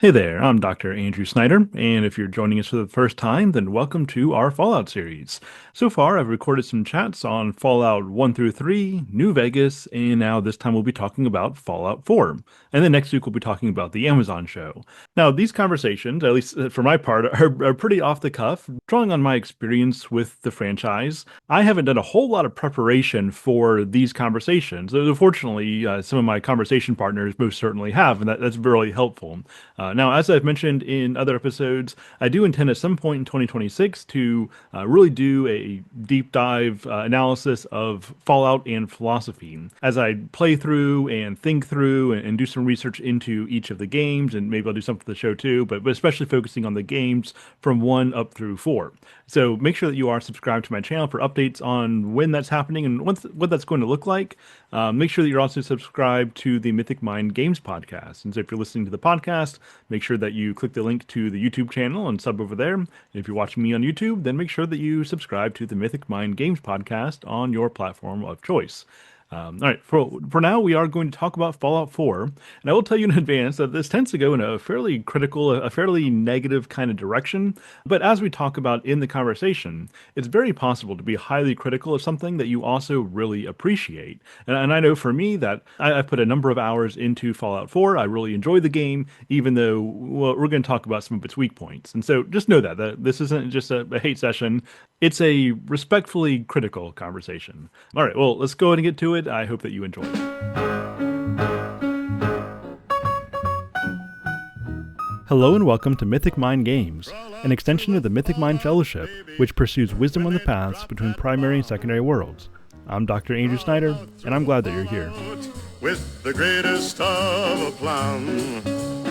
Hey there, I'm Dr. Andrew Snyder, and if you're joining us for the first time, then welcome to our Fallout series. So far, I've recorded some chats on Fallout 1 through 3, New Vegas, and now this time we'll be talking about Fallout 4. And then next week we'll be talking about the Amazon show. Now, these conversations, at least for my part, are pretty off the cuff, drawing on my experience with the franchise. I haven't done a whole lot of preparation for these conversations. Fortunately, some of my conversation partners most certainly have, and that's really helpful. Now, as I've mentioned in other episodes, I do intend at some point in 2026 to really do a deep dive analysis of Fallout and philosophy. As I play through and think through and do some research into each of the games, and maybe I'll do some for the show too, but especially focusing on the games from 1 up through 4. So make sure that you are subscribed to my channel for updates on when that's happening and what that's going to look like. Make sure that you're also subscribed to the Mythic Mind Games podcast. And so if you're listening to the podcast, make sure that you click the link to the YouTube channel and sub over there. And if you're watching me on YouTube, then make sure that you subscribe to the Mythic Mind Games podcast on your platform of choice. All right, for now, we are going to talk about Fallout 4. And I will tell you in advance that this tends to go in a fairly critical, a fairly negative kind of direction. But as we talk about in the conversation, it's very possible to be highly critical of something that you also really appreciate. And I know for me that I've put a number of hours into Fallout 4. I really enjoy the game, even though we're going to talk about some of its weak points. And so just know that this isn't just a hate session. It's a respectfully critical conversation. All right, well, let's go ahead and get to it. I hope that you enjoy it. Hello and welcome to Mythic Mind Games, an extension of the Mythic Mind Fellowship, which pursues wisdom on the paths between primary and secondary worlds. I'm Dr. Andrew Snyder, and I'm glad that you're here. With the greatest of aplomb.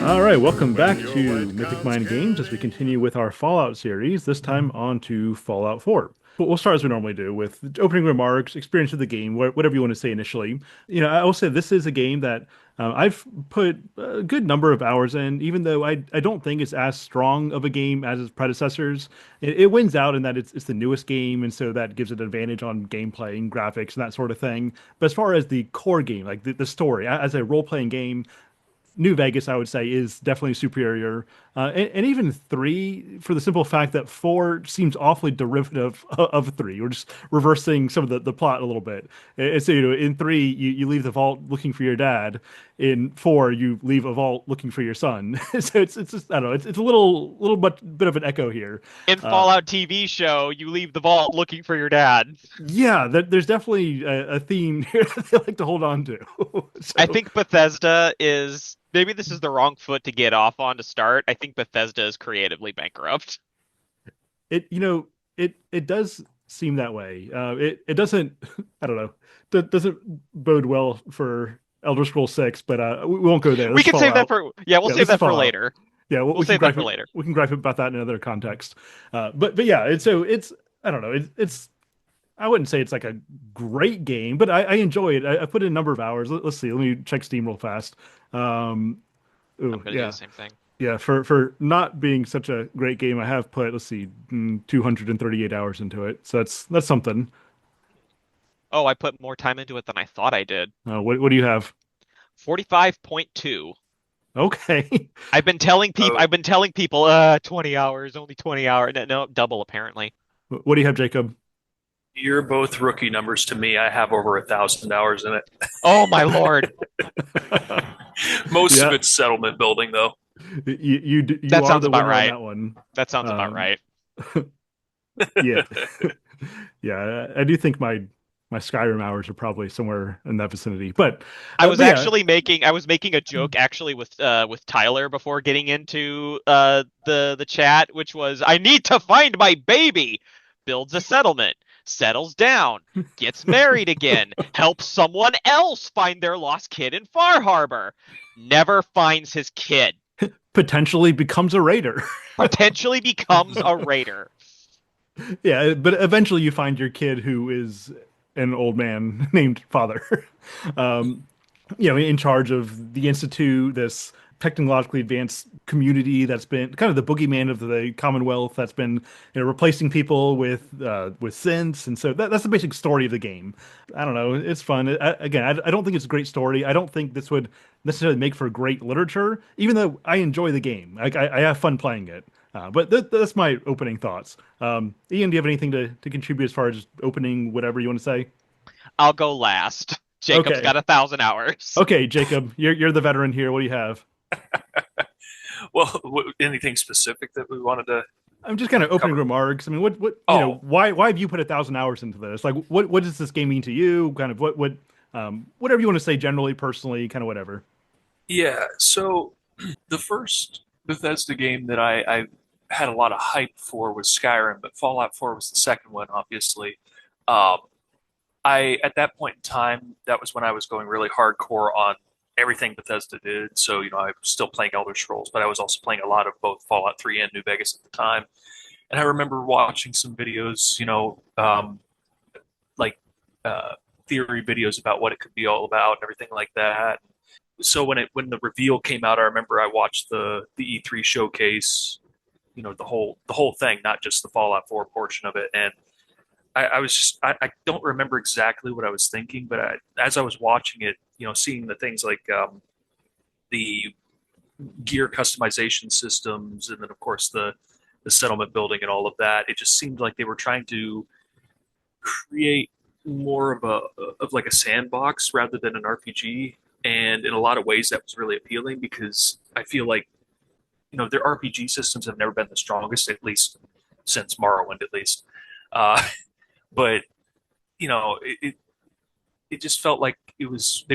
All right, welcome back to Mythic Mind Games as we continue with our Fallout series, this time on to Fallout 4. We'll start as we normally do with opening remarks, experience of the game, whatever you want to say initially. I will say this is a game that I've put a good number of hours in, even though I don't think it's as strong of a game as its predecessors. It wins out in that it's the newest game, and so that gives it an advantage on gameplay and graphics and that sort of thing. But as far as the core game, like the story, as a role-playing game, New Vegas, I would say, is definitely superior. And even 3, for the simple fact that 4 seems awfully derivative of 3. We're just reversing some of the plot a little bit. So, in 3, you leave the vault looking for your dad. In 4, you leave a vault looking for your son. So it's just, I don't know, it's a bit of an echo here. In Fallout TV show, you leave the vault looking for your dad. Yeah, there's definitely a theme here that they like to hold on to. I So. think Bethesda is maybe this is the wrong foot to get off on to start. I think Bethesda is creatively bankrupt. It does seem that way. It doesn't. I don't know. Doesn't bode well for Elder Scrolls 6, but we won't go there. We Let's can fall save that out. for we'll Yeah, save let's that for fall out. later. Yeah, We'll save that for later. we can gripe about that in another context. But yeah, it's I don't know. It's I wouldn't say it's like a great game, but I enjoy it. I put in a number of hours. Let's see. Let me check Steam real fast. Um, I'm ooh, gonna do the yeah. same thing. Yeah, for not being such a great game, I have put, let's see, 238 hours into it. So that's something. Oh, I put more time into it than I thought I did. What do you have? 45.2. Okay. I've been telling people 20 hours, only 20 hours. No, double apparently. What do you have, Jacob? You're both rookie numbers to me. I have over 1,000 hours in it. Oh my lord. Most of Yeah, it's settlement building, though. you That are sounds the about winner on right. that one. That sounds about Um, right. yeah, yeah. I do think my Skyrim hours are probably somewhere in that vicinity. But yeah, I was making a joke actually with Tyler before getting into the chat, which was I need to find my baby, builds a settlement, settles down, gets married again, helps someone else find their lost kid in Far Harbor, never finds his kid, potentially becomes a raider. potentially becomes a raider. Yeah, but eventually you find your kid who is an old man named Father. um, in charge of the Institute, this technologically advanced community that's been kind of the boogeyman of the Commonwealth that's been, replacing people with synths, and so that's the basic story of the game. I don't know, it's fun. I don't think it's a great story. I don't think this would necessarily make for great literature, even though I enjoy the game. I have fun playing it. But that's my opening thoughts. Ian, do you have anything to contribute as far as opening whatever you want to say? I'll go last. Jacob's Okay. got 1,000 hours. Okay, Jacob, you're the veteran here. What do you have? Well, anything specific that we wanted to I'm just kind of opening cover? remarks. I mean, Oh, why have you put 1,000 hours into this? Like, what does this game mean to you? Kind of whatever you want to say, generally, personally, kind of whatever. yeah. So the first Bethesda game that I had a lot of hype for was Skyrim, but Fallout 4 was the second one, obviously. Um, I at that point in time, that was when I was going really hardcore on everything Bethesda did. So, I was still playing Elder Scrolls, but I was also playing a lot of both Fallout 3 and New Vegas at the time. And I remember watching some videos, like uh, theory videos about what it could be all about and everything like that. So when the reveal came out, I remember I watched the E3 showcase, the whole thing, not just the Fallout 4 portion of it, and I was just I don't remember exactly what I was thinking, but as I was watching it, seeing the things like the gear customization systems, and then of course the settlement building and all of that, it just seemed like they were trying to create more of like a sandbox rather than an RPG. And in a lot of ways, that was really appealing because I feel like their RPG systems have never been the strongest, at least since Morrowind, at least. Uh, but it just felt like they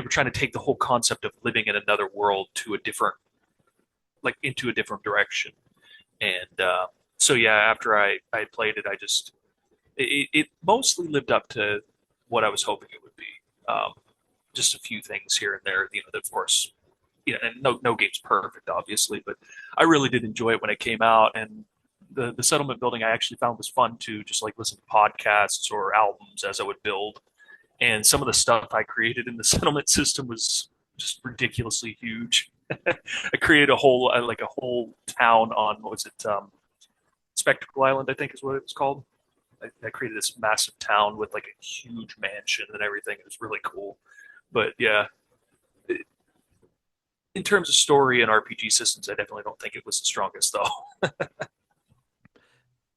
were trying to take the whole concept of living in another world to a different like into a different direction. And so yeah, after I played it, it mostly lived up to what I was hoping it would be. Um, just a few things here and there, that of course, and no game's perfect, obviously, but I really did enjoy it when it came out. And the settlement building I actually found was fun to just like listen to podcasts or albums as I would build. And some of the stuff I created in the settlement system was just ridiculously huge. I created a whole town on what was it, Spectacle Island, I think is what it was called. I created this massive town with like a huge mansion and everything. It was really cool. But yeah, in terms of story and RPG systems, I definitely don't think it was the strongest though.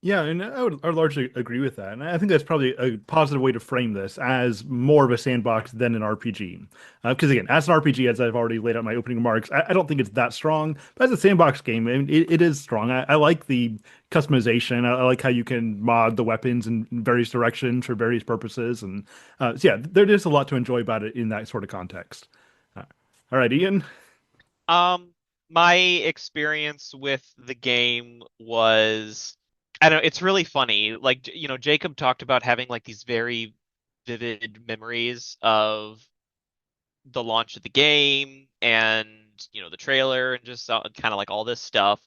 Yeah, and I would largely agree with that. And I think that's probably a positive way to frame this as more of a sandbox than an RPG. Because again, as an RPG, as I've already laid out in my opening remarks, I don't think it's that strong. But as a sandbox game, I mean, it is strong. I like the customization. I like how you can mod the weapons in various directions for various purposes. And so yeah, there is a lot to enjoy about it in that sort of context. Uh, all right, Ian. Um, my experience with the game was, I don't know, it's really funny. Like, Jacob talked about having like these very vivid memories of the launch of the game and, the trailer and just kind of like all this stuff.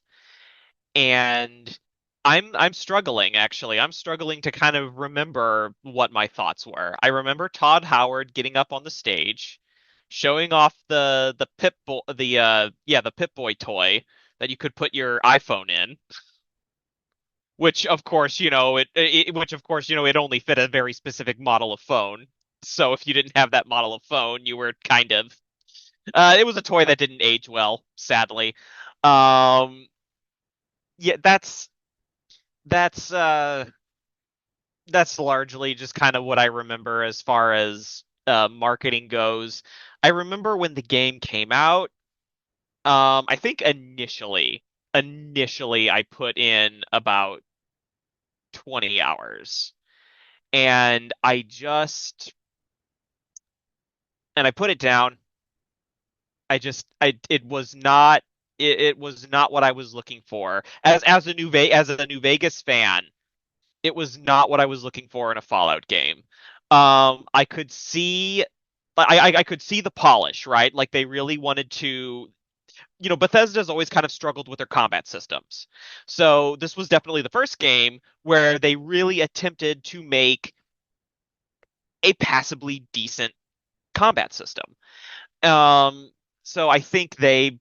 And I'm struggling actually. I'm struggling to kind of remember what my thoughts were. I remember Todd Howard getting up on the stage, showing off the Pip Boy the Pip Boy toy that you could put your iPhone in, which of course it only fit a very specific model of phone. So if you didn't have that model of phone, you were kind of it was a toy that didn't age well, sadly. Um, yeah, that's uh that's largely just kind of what I remember as far as marketing goes. I remember when the game came out, I think initially I put in about 20 hours and I put it down. It was not it was not what I was looking for. As a New Vegas fan, it was not what I was looking for in a Fallout game. I could see I could see the polish, right? Like they really wanted to, Bethesda's always kind of struggled with their combat systems. So this was definitely the first game where they really attempted to make a passably decent combat system. Um, so I think they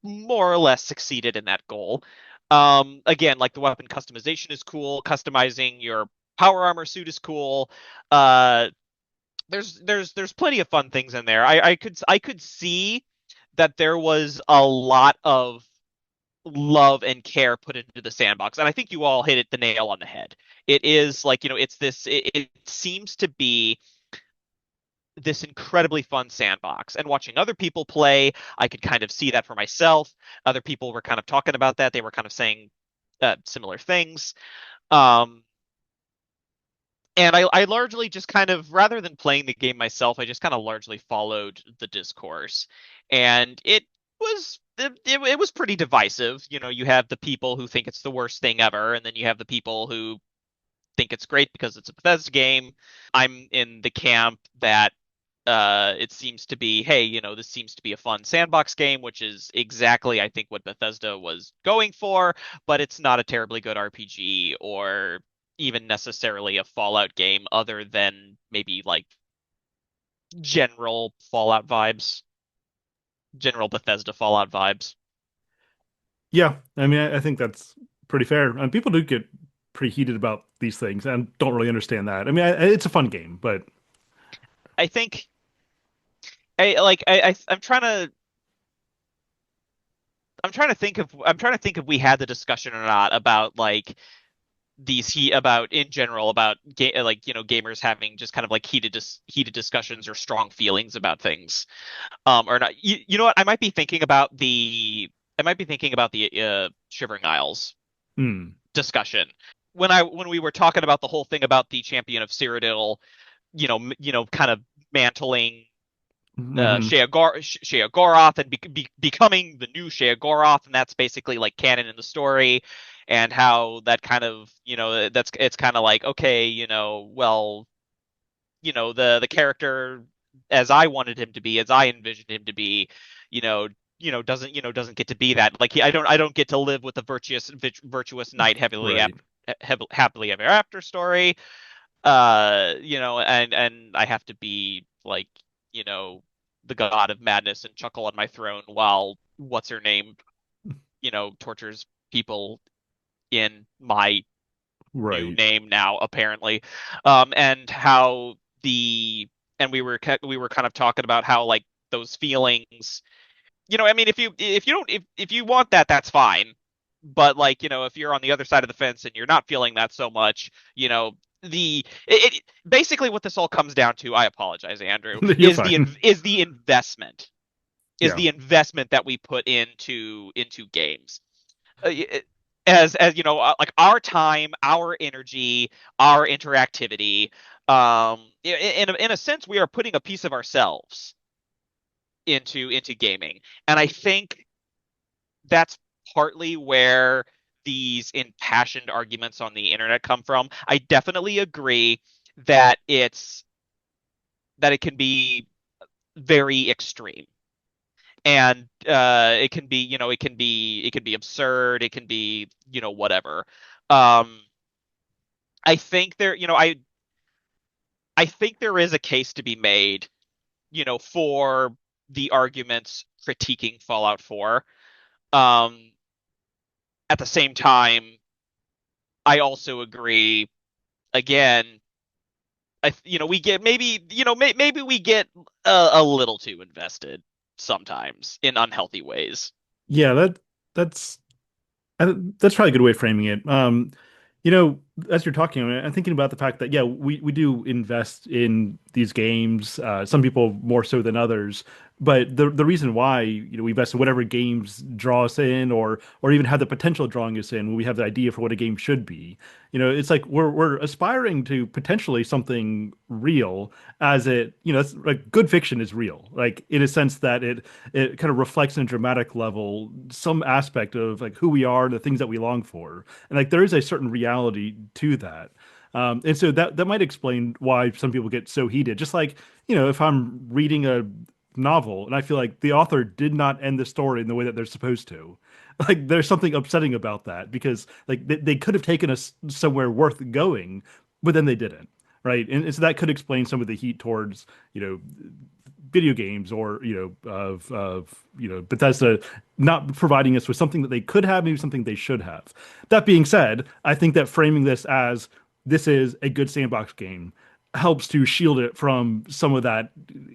more or less succeeded in that goal. Again, like the weapon customization is cool. Customizing your power armor suit is cool. Uh, there's plenty of fun things in there. I could see that there was a lot of love and care put into the sandbox, and I think you all hit the nail on the head. It is like, it's this. It seems to be this incredibly fun sandbox. And watching other people play, I could kind of see that for myself. Other people were kind of talking about that. They were kind of saying similar things. Um, and I largely just kind of, rather than playing the game myself, I just kind of largely followed the discourse. And it was pretty divisive. You have the people who think it's the worst thing ever, and then you have the people who think it's great because it's a Bethesda game. I'm in the camp that it seems to be, hey, this seems to be a fun sandbox game, which is exactly, I think, what Bethesda was going for, but it's not a terribly good RPG or even necessarily a Fallout game other than maybe like general Fallout vibes, general Bethesda Fallout vibes. Yeah, I mean, I think that's pretty fair. And people do get pretty heated about these things and don't really understand that. I mean, it's a fun game, but I think I'm trying to think if we had the discussion or not about like about in general about like gamers having just kind of like heated discussions or strong feelings about things or not. You know what, I might be thinking about the Shivering Isles hmm. discussion when we were talking about the whole thing about the champion of Cyrodiil, kind of mantling Hmm. Sheogorath and becoming the new Sheogorath, and that's basically like canon in the story, and how that kind of, it's kind of like, okay, well, the character as I wanted him to be, as I envisioned him to be, you know, doesn't get to be that. Like I don't get to live with the virtuous knight Right. happily ever after story. And I have to be like, you know, the god of madness and chuckle on my throne while what's her name, tortures people in my new Right. name now, apparently. And how the and we were kind of talking about how like those feelings, I mean, if you want that, that's fine. But like, if you're on the other side of the fence and you're not feeling that so much, basically what this all comes down to, I apologize, Andrew, You're fine. is Yeah. the investment that we put into games. As like our time, our energy, our interactivity. In a sense, we are putting a piece of ourselves into gaming, and I think that's partly where these impassioned arguments on the internet come from. I definitely agree that it can be very extreme, and it can be, it can be absurd, it can be, whatever. um I think I think there is a case to be made, for the arguments critiquing Fallout 4. At the same time, I also agree, again, we get, maybe, maybe we get a little too invested sometimes in unhealthy ways. Yeah, that's that's probably a good way of framing it. You know, as you're talking, I'm thinking about the fact that yeah, we do invest in these games. Some people more so than others, but the reason why we invest in whatever games draw us in, or even have the potential of drawing us in when we have the idea for what a game should be. It's like we're aspiring to potentially something real, as it's like good fiction is real, like in a sense that it kind of reflects in a dramatic level some aspect of like who we are, the things that we long for, and like there is a certain reality to that. And so that might explain why some people get so heated. Just like, if I'm reading a novel and I feel like the author did not end the story in the way that they're supposed to. Like there's something upsetting about that because like they could have taken us somewhere worth going, but then they didn't. Right. And so that could explain some of the heat towards, you know, video games, or of Bethesda not providing us with something that they could have, maybe something they should have. That being said, I think that framing this as this is a good sandbox game helps to shield it from some of that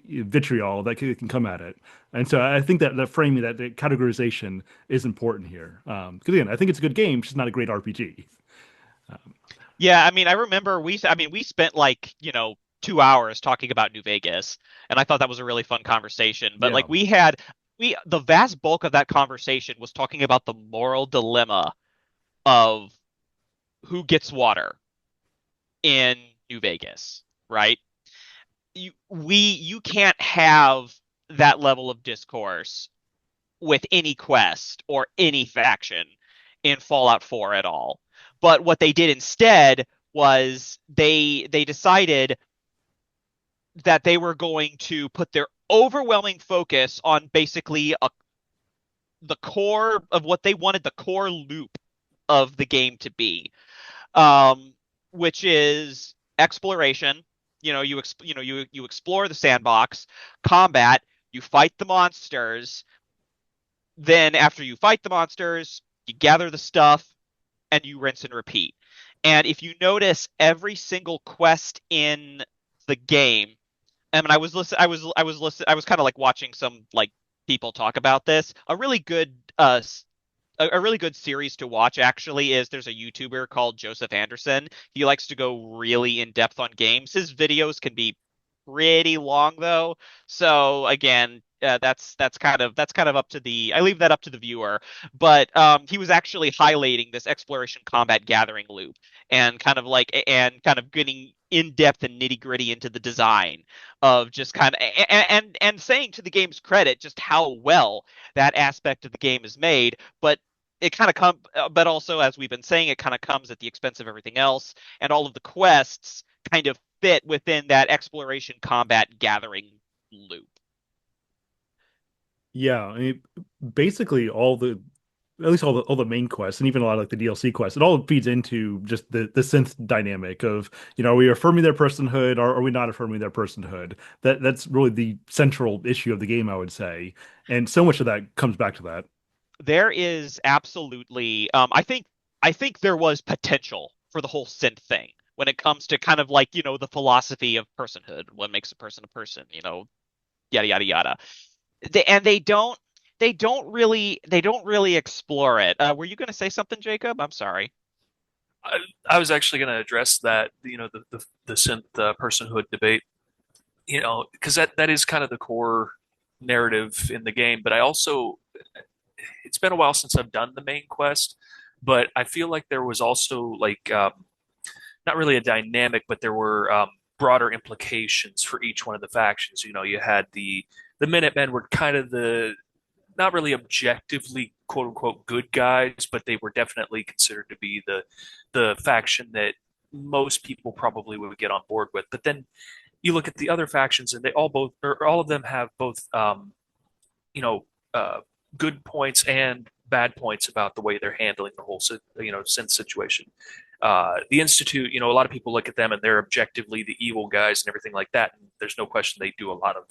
vitriol that can come at it. And so I think that the framing, that the categorization is important here. Because again, I think it's a good game, it's just not a great RPG. Yeah, I mean, I remember we spent like, 2 hours talking about New Vegas, and I thought that was a really fun conversation. But Yeah. like the vast bulk of that conversation was talking about the moral dilemma of who gets water in New Vegas, right? You can't have that level of discourse with any quest or any faction in Fallout 4 at all. But what they did instead was they decided that they were going to put their overwhelming focus on basically the core of what they wanted the core loop of the game to be, um, which is exploration. You explore the sandbox, combat, you fight the monsters. Then after you fight the monsters, you gather the stuff and you rinse and repeat. And if you notice every single quest in the game, I mean, I was kind of like watching some like people talk about this. A really good series to watch actually is there's a YouTuber called Joseph Anderson. He likes to go really in depth on games. His videos can be pretty long though. So again, that's kind of up to the I leave that up to the viewer. But he was actually highlighting this exploration combat gathering loop and kind of getting in depth and nitty gritty into the design of just kind of and saying to the game's credit just how well that aspect of the game is made. But but also as we've been saying, it kind of comes at the expense of everything else, and all of the quests kind of fit within that exploration combat gathering loop. Yeah, I mean, basically at least all the main quests, and even a lot of like the DLC quests, it all feeds into just the synth dynamic of, are we affirming their personhood, or are we not affirming their personhood? That's really the central issue of the game, I would say. And so much of that comes back to that. There is absolutely, I think there was potential for the whole synth thing when it comes to kind of like, the philosophy of personhood, what makes a person, yada yada yada. And they don't really explore it. Were you going to say something, Jacob? I'm sorry. I was actually going to address that, the synth personhood debate, because that is kind of the core narrative in the game. But I also, it's been a while since I've done the main quest, but I feel like there was also like not really a dynamic, but there were broader implications for each one of the factions. You had the Minutemen were kind of the not really objectively quote unquote good guys, but they were definitely considered to be the faction that most people probably would get on board with. But then you look at the other factions, and they all of them have both you know uh, good points and bad points about the way they're handling the whole synth situation. The Institute, a lot of people look at them and they're objectively the evil guys and everything like that. And there's no question they do a lot of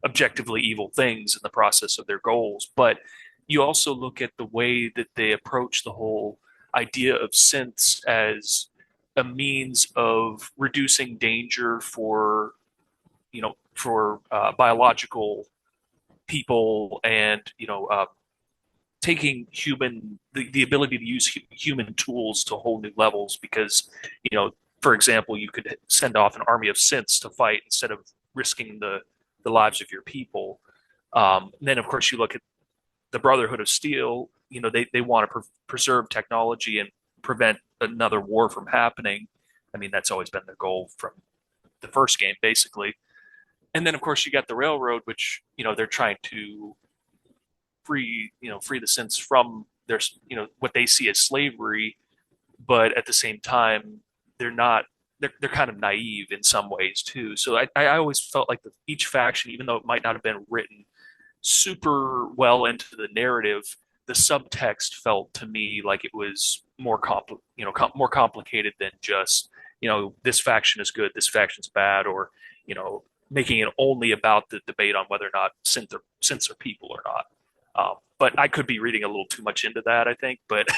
objectively evil things in the process of their goals. But you also look at the way that they approach the whole idea of synths as a means of reducing danger for biological people, and taking the ability to use human tools to whole new levels. Because for example, you could send off an army of synths to fight instead of risking the lives of your people. And then of course you look at the Brotherhood of Steel. They want to preserve technology and prevent another war from happening. I mean, that's always been their goal from the first game, basically. And then of course you got the Railroad, which they're trying to free the synths from their what they see as slavery. But at the same time, they're not they're kind of naive in some ways too. So I always felt like each faction, even though it might not have been written super well into the narrative, the subtext felt to me like it was more complicated than just this faction is good, this faction's bad, or making it only about the debate on whether or not synths are people or not. But I could be reading a little too much into that, I think. But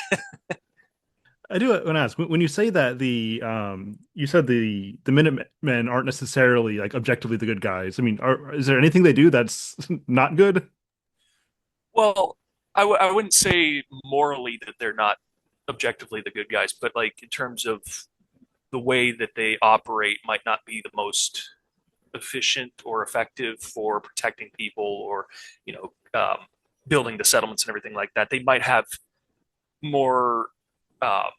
I do want to ask when you say that you said the Minutemen aren't necessarily like objectively the good guys. I mean, is there anything they do that's not good? well, I wouldn't say morally that they're not objectively the good guys, but like in terms of the way that they operate might not be the most efficient or effective for protecting people or you know building the settlements and everything like that. They might have more. Uh,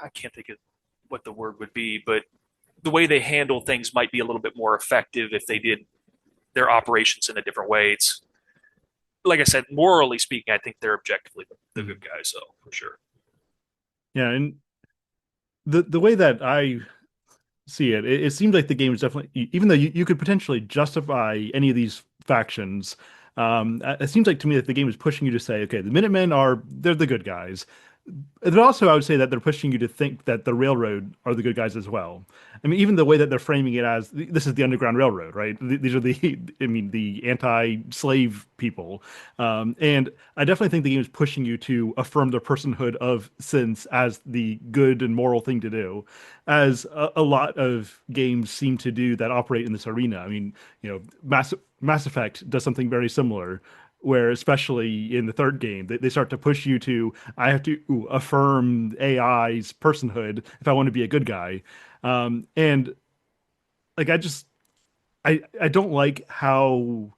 I can't think of what the word would be, but the way they handle things might be a little bit more effective if they did their operations in a different way. It's like I said, morally speaking, I think they're objectively the good Mhm. guys, though, for sure. Yeah, and the way that I see it, it seems like the game is definitely, even though you could potentially justify any of these factions, it seems like to me that the game is pushing you to say, okay, the Minutemen they're the good guys. But also, I would say that they're pushing you to think that the railroad are the good guys as well. I mean, even the way that they're framing it as this is the Underground Railroad, right? These are I mean, the anti-slave people. And I definitely think the game is pushing you to affirm the personhood of synths as the good and moral thing to do, as a lot of games seem to do that operate in this arena. I mean, Mass Effect does something very similar where especially in the third game they start to push you to I have to affirm AI's personhood if I want to be a good guy. And like I don't like how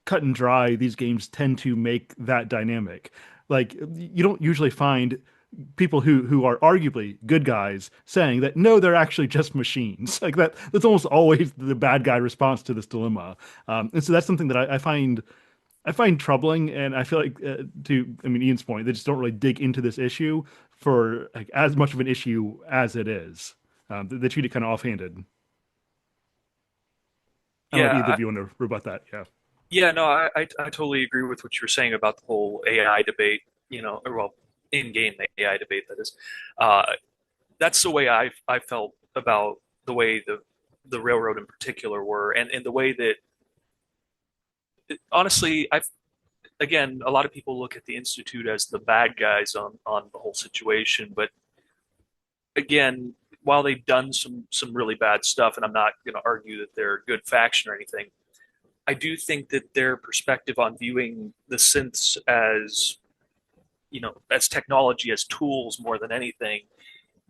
cut and dry these games tend to make that dynamic. Like you don't usually find people who are arguably good guys saying that no, they're actually just machines. Like that's almost always the bad guy response to this dilemma. And so that's something that I find troubling, and I feel like I mean, Ian's point, they just don't really dig into this issue for like as much of an issue as it is. They treat it kind of offhanded. I don't know if either Yeah, of you want to rebut that. Yeah. yeah, no, I totally agree with what you were saying about the whole AI debate. Or well, in-game AI debate that is. Uh, that's the way I felt about the way the railroad in particular were, and the way that honestly, I've again, a lot of people look at the Institute as the bad guys on the whole situation, but again, while they've done some really bad stuff, and I'm not going to argue that they're a good faction or anything, I do think that their perspective on viewing the synths as as technology, as tools more than anything,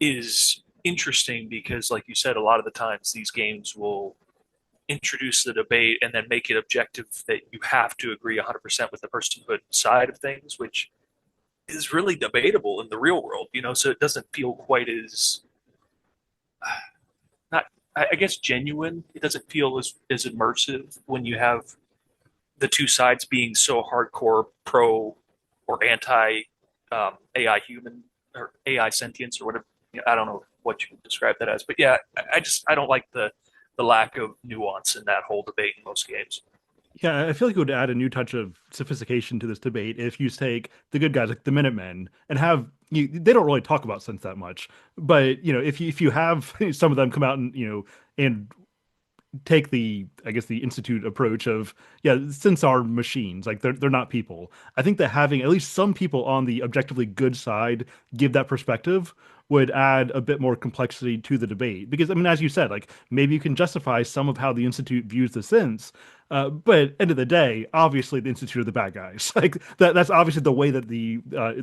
is interesting because, like you said, a lot of the times these games will introduce the debate and then make it objective that you have to agree 100% with the personhood side of things, which is really debatable in the real world, so it doesn't feel quite as not I guess genuine. It doesn't feel as immersive when you have the two sides being so hardcore pro or anti AI human or AI sentience or whatever. I don't know what you would describe that as, but yeah, I don't like the lack of nuance in that whole debate in most games. Yeah, I feel like it would add a new touch of sophistication to this debate if you take the good guys like the Minutemen and have they don't really talk about sense that much, but if you have some of them come out and and take the I guess the institute approach of yeah, since are machines, like they're not people. I think that having at least some people on the objectively good side give that perspective would add a bit more complexity to the debate. Because I mean, as you said, like maybe you can justify some of how the institute views the synths, but end of the day, obviously the institute are the bad guys. Like that's obviously the way that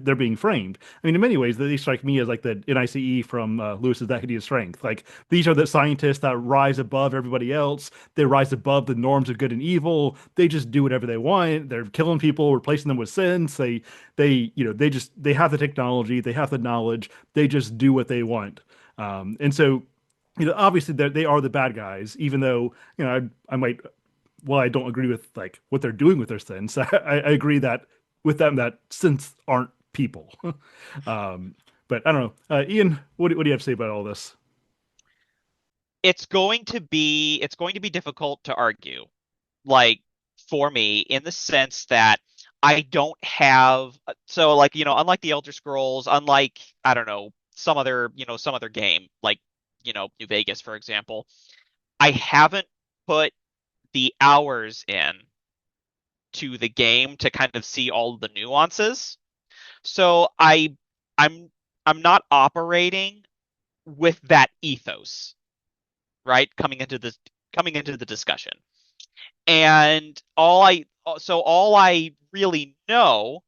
they're being framed. I mean, in many ways, they strike me as like the NICE from Lewis's That Hideous Strength. Like these are the scientists that rise above everybody else. They rise above the norms of good and evil. They just do whatever they want. They're killing people, replacing them with synths. They have the technology, they have the knowledge. They just do what they want. And so obviously they are the bad guys, even though I might well, I don't agree with like what they're doing with their sins. I agree that with them that sins aren't people. um, but I don't know, Ian, what do you have to say about all this? It's going to be difficult to argue, like for me, in the sense that I don't have so like unlike the Elder Scrolls, unlike I don't know some other game like New Vegas for example, I haven't put the hours in to the game to kind of see all the nuances. So I'm I'm not operating with that ethos, right? Coming into the discussion. And all I really know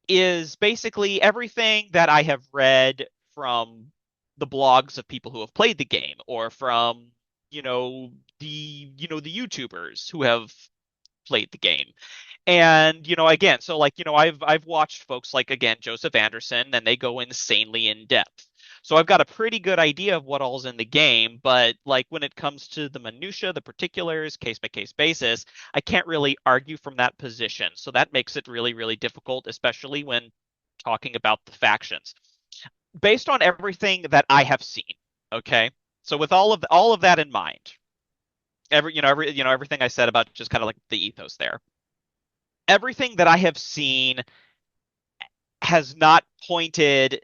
is basically everything that I have read from the blogs of people who have played the game or from, the YouTubers who have played the game. And, again, so like, I've watched folks like again Joseph Anderson, and they go insanely in depth. So I've got a pretty good idea of what all's in the game, but like when it comes to the minutia, the particulars, case by case basis, I can't really argue from that position. So that makes it really, really difficult, especially when talking about the factions. Based on everything that I have seen, okay? So with all of that in mind, everything I said about just kind of like the ethos there, everything that I have seen has not pointed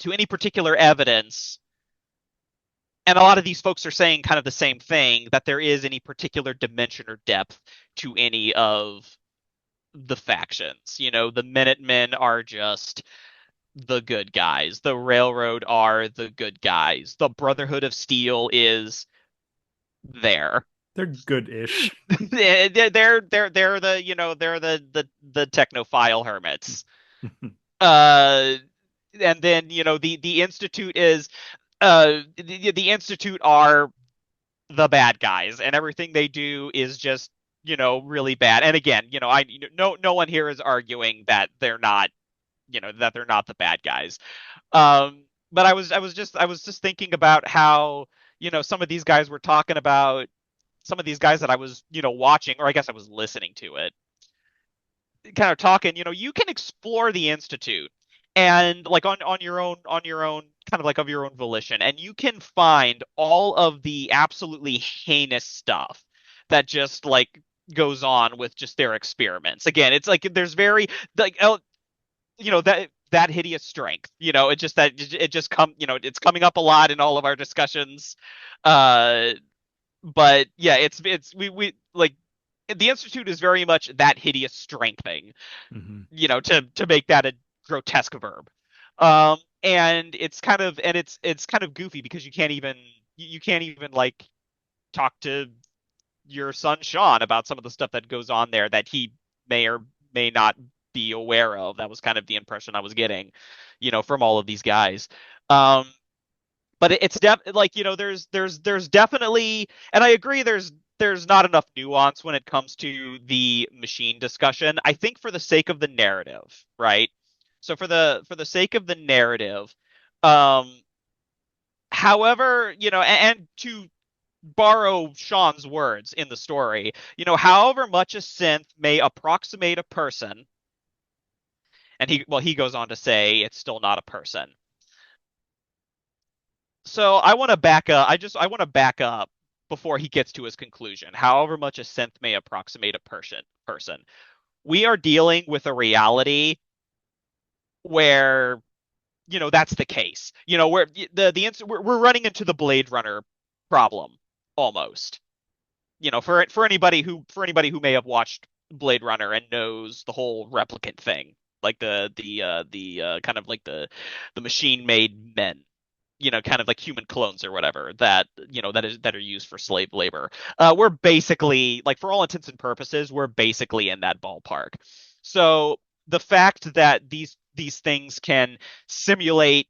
to any particular evidence. And a lot of these folks are saying kind of the same thing, that there is any particular dimension or depth to any of the factions. The Minutemen are just the good guys. The Railroad are the good guys. The Brotherhood of Steel is there. They're good-ish. They're the they're the technophile hermits. Uh, and then the Institute is the Institute are the bad guys, and everything they do is just really bad. And again, no one here is arguing that they're not the bad guys. But I was just thinking about how some of these guys were talking about some of these guys that I was watching, or I guess I was listening to it, kind of talking. You can explore the Institute and like on your own kind of like of your own volition, and you can find all of the absolutely heinous stuff that just like goes on with just their experiments. Again, it's like there's very like that hideous strength. It just that it just come it's coming up a lot in all of our discussions. Uh, but yeah, we like the Institute is very much that hideous strength thing, Hmm. to make that a grotesque verb. And it's kind of goofy because you can't even like talk to your son Sean about some of the stuff that goes on there that he may or may not be aware of. That was kind of the impression I was getting, from all of these guys. Um, but like there's definitely, and I agree, there's not enough nuance when it comes to the machine discussion. I think for the sake of the narrative, right? So for the sake of the narrative, um, however, and to borrow Sean's words in the story, however much a synth may approximate a person, and he goes on to say it's still not a person. So I want to back up. I want to back up before he gets to his conclusion. However much a synth may approximate a person, we are dealing with a reality where that's the case. Where we're running into the Blade Runner problem almost. For anybody who may have watched Blade Runner and knows the whole replicant thing, like the kind of like the machine made men, kind of like human clones or whatever that are used for slave labor. We're basically, like, for all intents and purposes, we're basically in that ballpark. So the fact that these things can simulate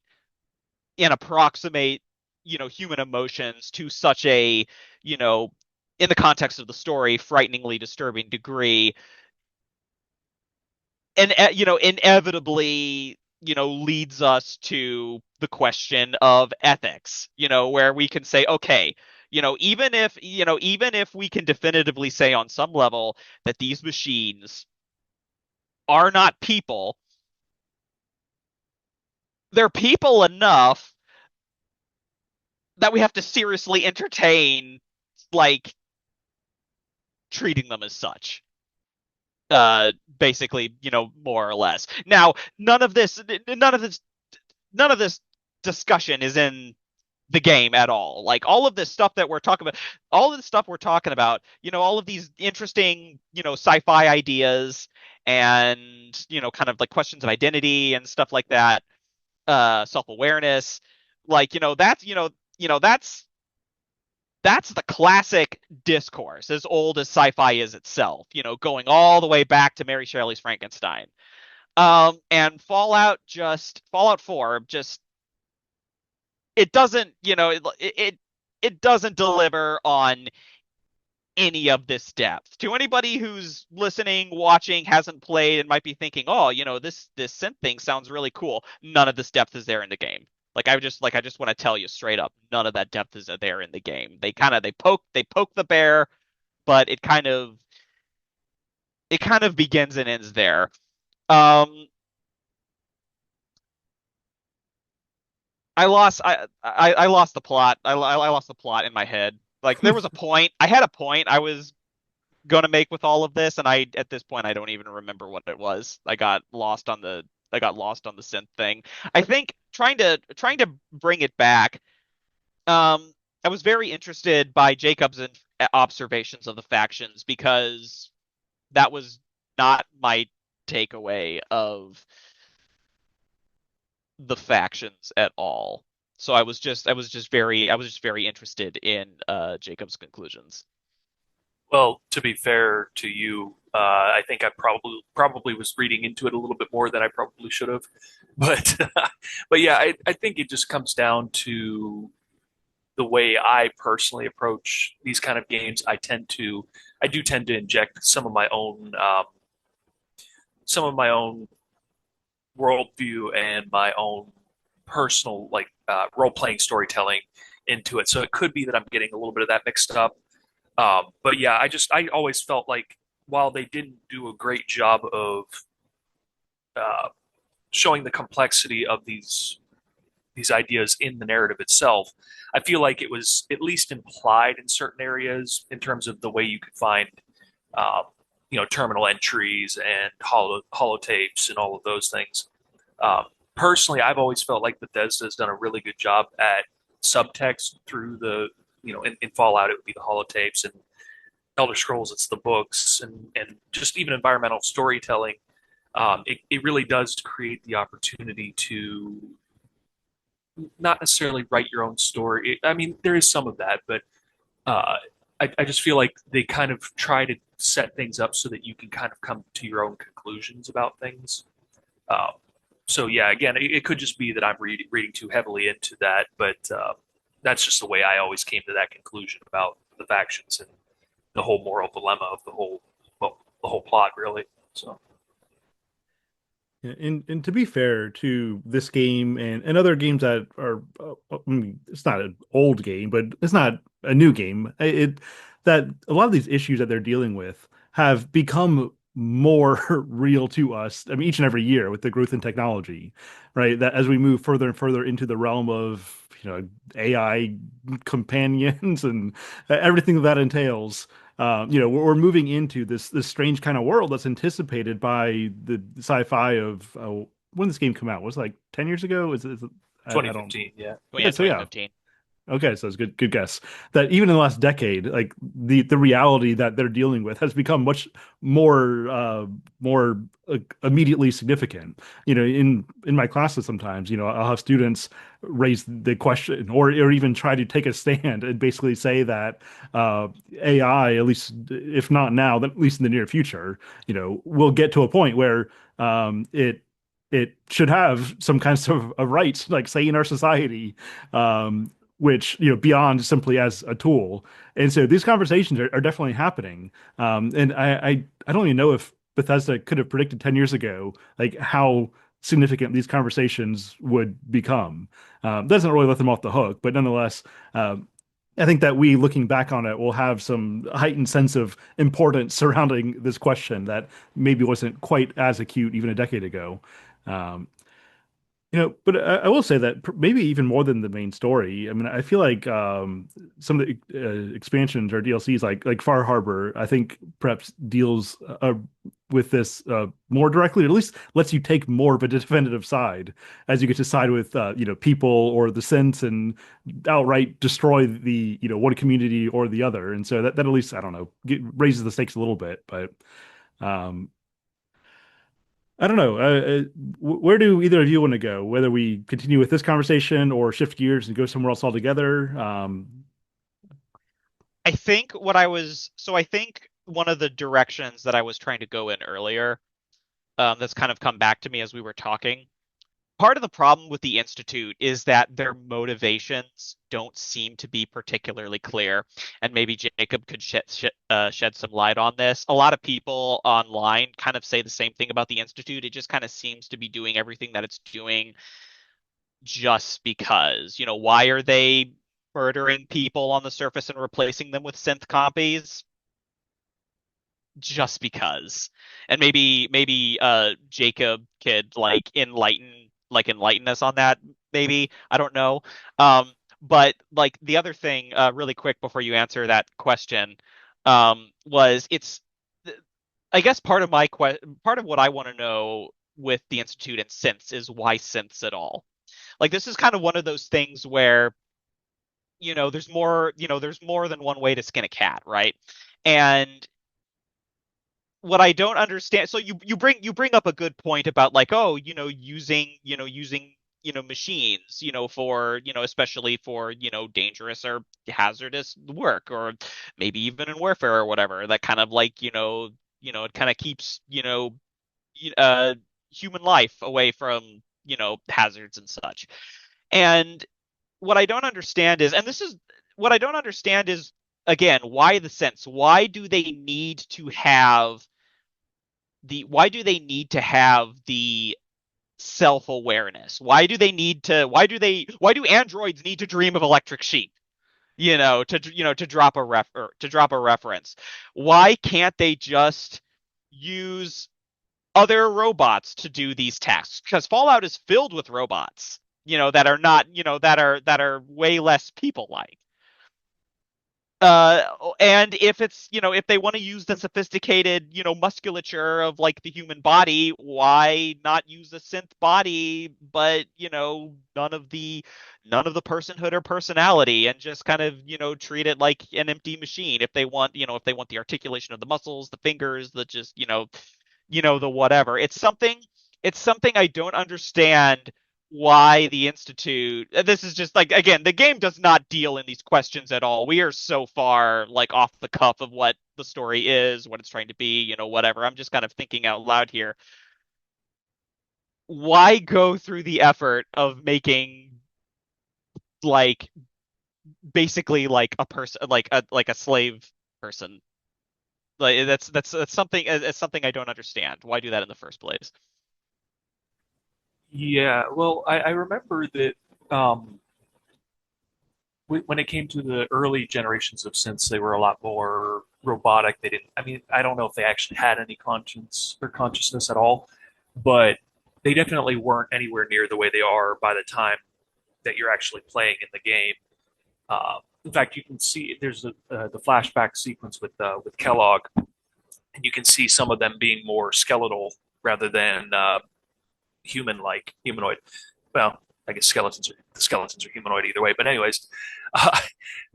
and approximate human emotions to such a you know in the context of the story frighteningly disturbing degree, and inevitably leads us to the question of ethics, where we can say, okay, even if we can definitively say on some level that these machines are not people, they're people enough that we have to seriously entertain, like, treating them as such. Basically, more or less. Now, none of this discussion is in the game at all. Like all of this stuff that we're talking about, all of the stuff we're talking about, all of these interesting, sci-fi ideas and, kind of like questions of identity and stuff like that, self-awareness, like, that's the classic discourse, as old as sci-fi is itself, going all the way back to Mary Shelley's Frankenstein. And Fallout 4 just it doesn't, it doesn't deliver on any of this depth. To anybody who's listening, watching, hasn't played, and might be thinking, "Oh, this synth thing sounds really cool." None of this depth is there in the game. I just want to tell you straight up, none of that depth is there in the game. They poke the bear, but it kind of begins and ends there. Um, I lost the plot. I lost the plot in my head. Like there was a point. I had a point I was gonna make with all of this, and at this point I don't even remember what it was. I got lost on the synth thing. I think trying to bring it back. I was very interested by Jacob's observations of the factions because that was not my takeaway of the factions at all. So I was just very interested in Jacob's conclusions. Well, to be fair to you, I think I probably was reading into it a little bit more than I probably should have. But but yeah, I think it just comes down to the way I personally approach these kind of games. I do tend to inject some of my own worldview and my own personal like role playing storytelling into it. So it could be that I'm getting a little bit of that mixed up. But yeah, I always felt like while they didn't do a great job of uh, showing the complexity of these ideas in the narrative itself, I feel like it was at least implied in certain areas in terms of the way you could find, um, terminal entries and holotapes and all of those things. Personally, I've always felt like Bethesda has done a really good job at subtext through in Fallout, it would be the holotapes, and Elder Scrolls, it's the books, and just even environmental storytelling. It really does create the opportunity to not necessarily write your own story. I mean, there is some of that, but uh, I just feel like they kind of try to set things up so that you can kind of come to your own conclusions about things. Uh, so yeah, again, it could just be that I'm reading too heavily into that, but that's just the way I always came to that conclusion about the factions and the whole moral dilemma of the whole plot, really. So Yeah, and to be fair to this game and other games that are, I mean, it's not an old game, but it's not a new game. That a lot of these issues that they're dealing with have become more real to us. I mean, each and every year with the growth in technology, right? That as we move further and further into the realm of, AI companions and everything that entails, we're moving into this strange kind of world that's anticipated by the sci-fi of when this game come out. Was it like 10 years ago? I don't. 2015, yeah. Well, Yeah, yeah, so yeah. 2015. Okay, so it's good guess. That even in the last decade, like the reality that they're dealing with has become much more immediately significant. In my classes sometimes, I'll have students raise the question or even try to take a stand and basically say that AI, at least if not now, then at least in the near future, will get to a point where it should have some kinds of rights, like say in our society. Which beyond simply as a tool. And so these conversations are definitely happening. And I don't even know if Bethesda could have predicted 10 years ago like how significant these conversations would become. Doesn't really let them off the hook, but nonetheless, I think that we looking back on it will have some heightened sense of importance surrounding this question that maybe wasn't quite as acute even a decade ago. Um, but I will say that maybe even more than the main story. I mean, I feel like some of the expansions or DLCs, like Far Harbor, I think perhaps deals with this more directly, or at least lets you take more of a definitive side as you get to side with people or the sense and outright destroy the one community or the other. And so that at least I don't know raises the stakes a little bit, but um, I don't know. Where do either of you want to go? Whether we continue with this conversation or shift gears and go somewhere else altogether? I think one of the directions that I was trying to go in earlier, that's kind of come back to me as we were talking. Part of the problem with the Institute is that their motivations don't seem to be particularly clear, and maybe Jacob could shed some light on this. A lot of people online kind of say the same thing about the Institute. It just kind of seems to be doing everything that it's doing just because. Why are they murdering people on the surface and replacing them with synth copies? Just because. And maybe Jacob could enlighten us on that, maybe. I don't know. But like the other thing, really quick before you answer that question, was it's I guess part of what I want to know with the Institute and synths is why synths at all. Like this is kind of one of those things where there's more than one way to skin a cat, right? And what I don't understand, so you bring up a good point about like, oh, using machines, for especially for dangerous or hazardous work, or maybe even in warfare or whatever. That kind of like it kind of keeps uh human life away from hazards and such. And what I don't understand is, and this is what I don't understand is, again, why the sense? Why do they need to have the self-awareness? Why do androids need to dream of electric sheep? To drop a reference. Why can't they just use other robots to do these tasks? Because Fallout is filled with robots, that are not, that are way less people-like. And if they want to use the sophisticated, musculature of like the human body, why not use a synth body, but none of the personhood or personality, and just kind of treat it like an empty machine? If they want the articulation of the muscles, the fingers, the just the whatever. It's something I don't understand why the Institute. This is just like, again, the game does not deal in these questions at all. We are so far like off the cuff of what the story is, what it's trying to be, whatever. I'm just kind of thinking out loud here. Why go through the effort of making like basically like a person, like a slave person? Like that's something. It's something I don't understand. Why do that in the first place? Yeah, well, I remember that um, when it came to the early generations of synths, they were a lot more robotic. They didn't, I mean, I don't know if they actually had any conscience or consciousness at all, but they definitely weren't anywhere near the way they are by the time that you're actually playing in the game. In fact, you can see there's the flashback sequence with Kellogg, and you can see some of them being more skeletal rather than human-like, humanoid. Well, I guess the skeletons are humanoid either way. But anyways, uh,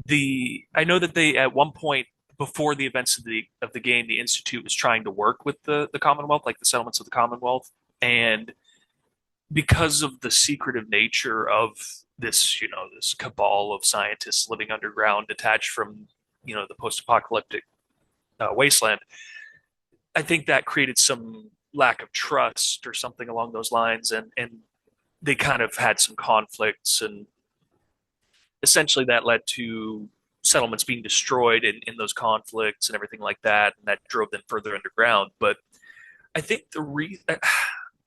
the I know that they at one point before the events of the game, the Institute was trying to work with the Commonwealth, like the settlements of the Commonwealth, and because of the secretive nature of this cabal of scientists living underground, detached from the post-apocalyptic wasteland, I think that created some lack of trust or something along those lines, and they kind of had some conflicts, and essentially that led to settlements being destroyed in those conflicts and everything like that, and that drove them further underground. But I think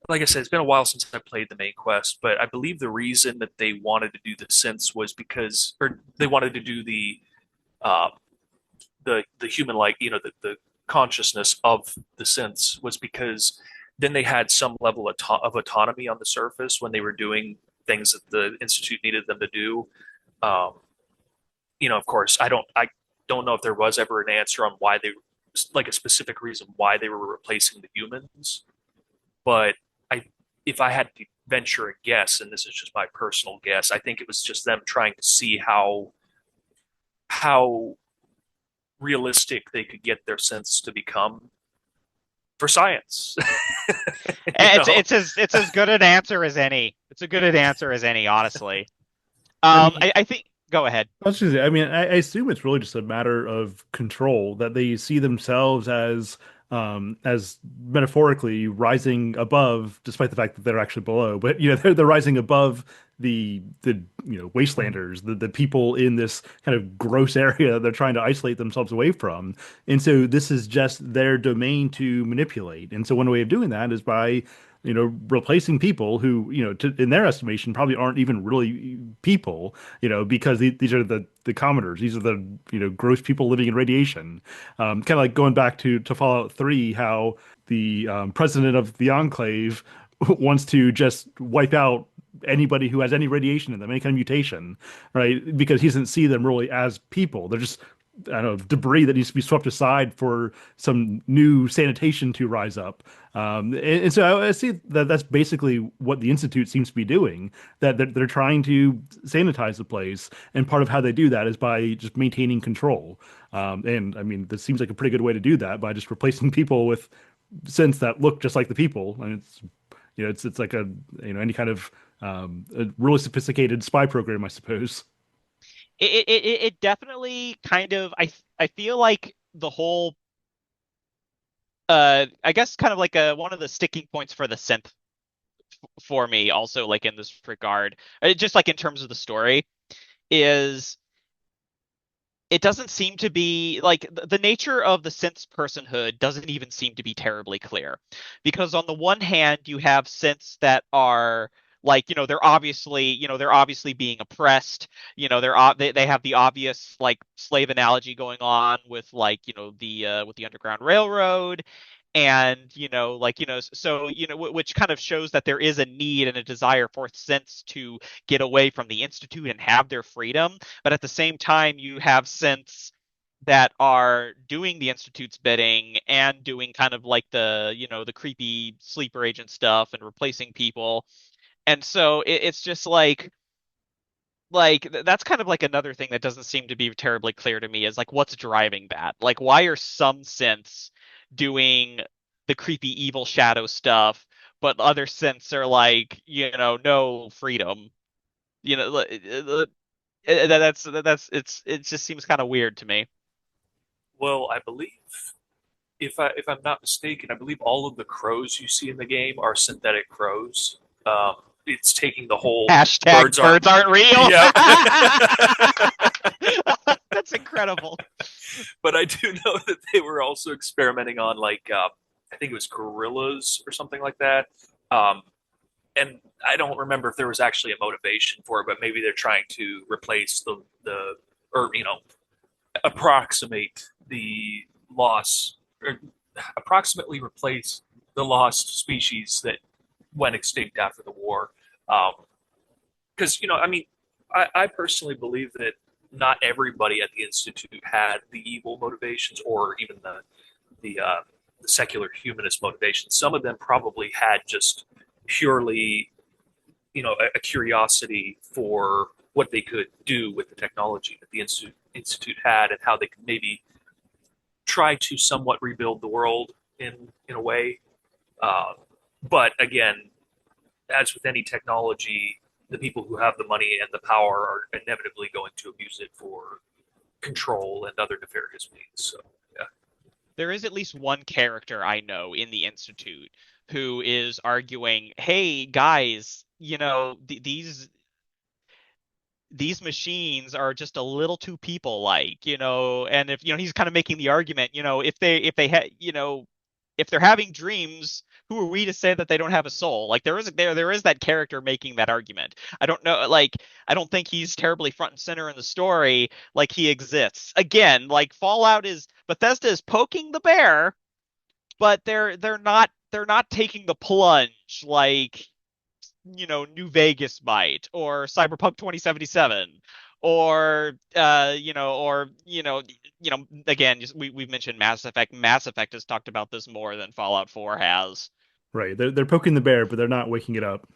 like I said, it's been a while since I played the main quest, but I believe the reason that they wanted to do the synths was because, or they wanted to do uh, the human, like the consciousness of the synths, was because then they had some level of autonomy on the surface when they were doing things that the institute needed them to do. um, of course, I don't know if there was ever an answer on why they like a specific reason why they were replacing the humans, but I if I had to venture a guess, and this is just my personal guess, I think it was just them trying to see how realistic they could get their synths to become for science. you It's know, it's as good an answer as any. It's a good an answer as any, honestly. I mean, I think go ahead. I was just, I mean, I assume it's really just a matter of control that they see themselves as metaphorically rising above, despite the fact that they're actually below. But they're rising above the wastelanders, the people in this kind of gross area that they're trying to isolate themselves away from. And so this is just their domain to manipulate. And so one way of doing that is by replacing people who, in their estimation, probably aren't even really people, because these are the commoners. These are the, gross people living in radiation. Kind of like going back to Fallout 3, how the president of the Enclave wants to just wipe out anybody who has any radiation in them, any kind of mutation, right? Because he doesn't see them really as people. They're just, I don't know, debris that needs to be swept aside for some new sanitation to rise up. And so I see that that's basically what the Institute seems to be doing, that they're trying to sanitize the place. And part of how they do that is by just maintaining control. And I mean, this seems like a pretty good way to do that by just replacing people with synths that look just like the people. And it's like any kind of a really sophisticated spy program, I suppose. It definitely kind of I feel like the whole I guess kind of like one of the sticking points for the synth for me also like in this regard, just like in terms of the story is it doesn't seem to be like the nature of the synth's personhood doesn't even seem to be terribly clear. Because on the one hand, you have synths that are like, they're obviously being oppressed. They have the obvious like slave analogy going on with like, with the Underground Railroad. And so which kind of shows that there is a need and a desire for synths to get away from the institute and have their freedom, but at the same time you have synths that are doing the institute's bidding and doing kind of like the creepy sleeper agent stuff and replacing people. And so it's just that's kind of like another thing that doesn't seem to be terribly clear to me is like what's driving that, like why are some synths doing the creepy evil shadow stuff but other synths are like no freedom. That's it just seems kind of weird to me. well, I believe if I'm not mistaken, I believe all of the crows you see in the game are synthetic crows. It's taking the whole Hashtag birds aren't. birds aren't real. Yep. That's incredible. But I do know that they were also experimenting on like I think it was gorillas or something like that. Um, and I don't remember if there was actually a motivation for it, but maybe they're trying to replace the or approximate the loss or approximately replace the lost species that went extinct after the war. Because I mean, I personally believe that not everybody at the institute had the evil motivations or even the secular humanist motivations. Some of them probably had just purely a curiosity for what they could do with the technology that the institute had and how they could maybe try to somewhat rebuild the world in a way. Uh, but again, as with any technology, the people who have the money and the power are inevitably going to abuse it for control and other nefarious means. So yeah. There is at least one character I know in the Institute who is arguing, "Hey guys, these machines are just a little too people-like, and if he's kind of making the argument, if they're having dreams, who are we to say that they don't have a soul? Like there is that character making that argument. I don't know, like I don't think he's terribly front and center in the story. Like he exists again. Like Fallout is Bethesda is poking the bear, but they're not taking the plunge like New Vegas might or Cyberpunk 2077 or again, we've mentioned Mass Effect. Mass Effect has talked about this more than Fallout 4 has. Right. They're poking the bear, but they're not waking it up.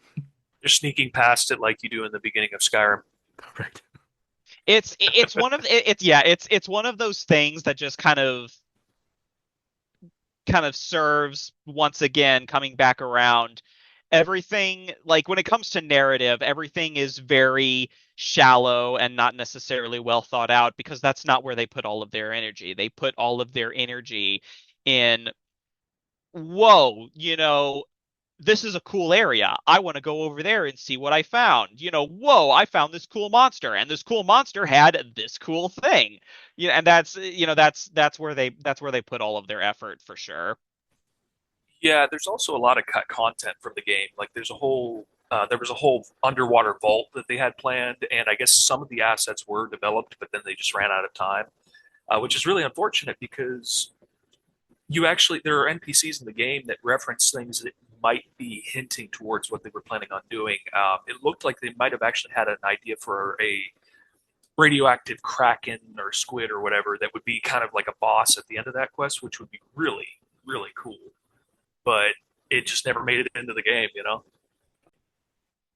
They're sneaking past it like you do in the beginning of Skyrim. Right. It's one of it's yeah, it's one of those things that just kind of serves once again coming back around. Everything, like when it comes to narrative, everything is very shallow and not necessarily well thought out because that's not where they put all of their energy. They put all of their energy in, whoa, this is a cool area. I want to go over there and see what I found. Whoa, I found this cool monster, and this cool monster had this cool thing. And that's where they put all of their effort for sure. Yeah, there's also a lot of cut content from the game. Like there was a whole underwater vault that they had planned, and I guess some of the assets were developed, but then they just ran out of time, which is really unfortunate because there are NPCs in the game that reference things that might be hinting towards what they were planning on doing. It looked like they might have actually had an idea for a radioactive kraken or squid or whatever that would be kind of like a boss at the end of that quest, which would be really, really cool. But it just never made it into the game.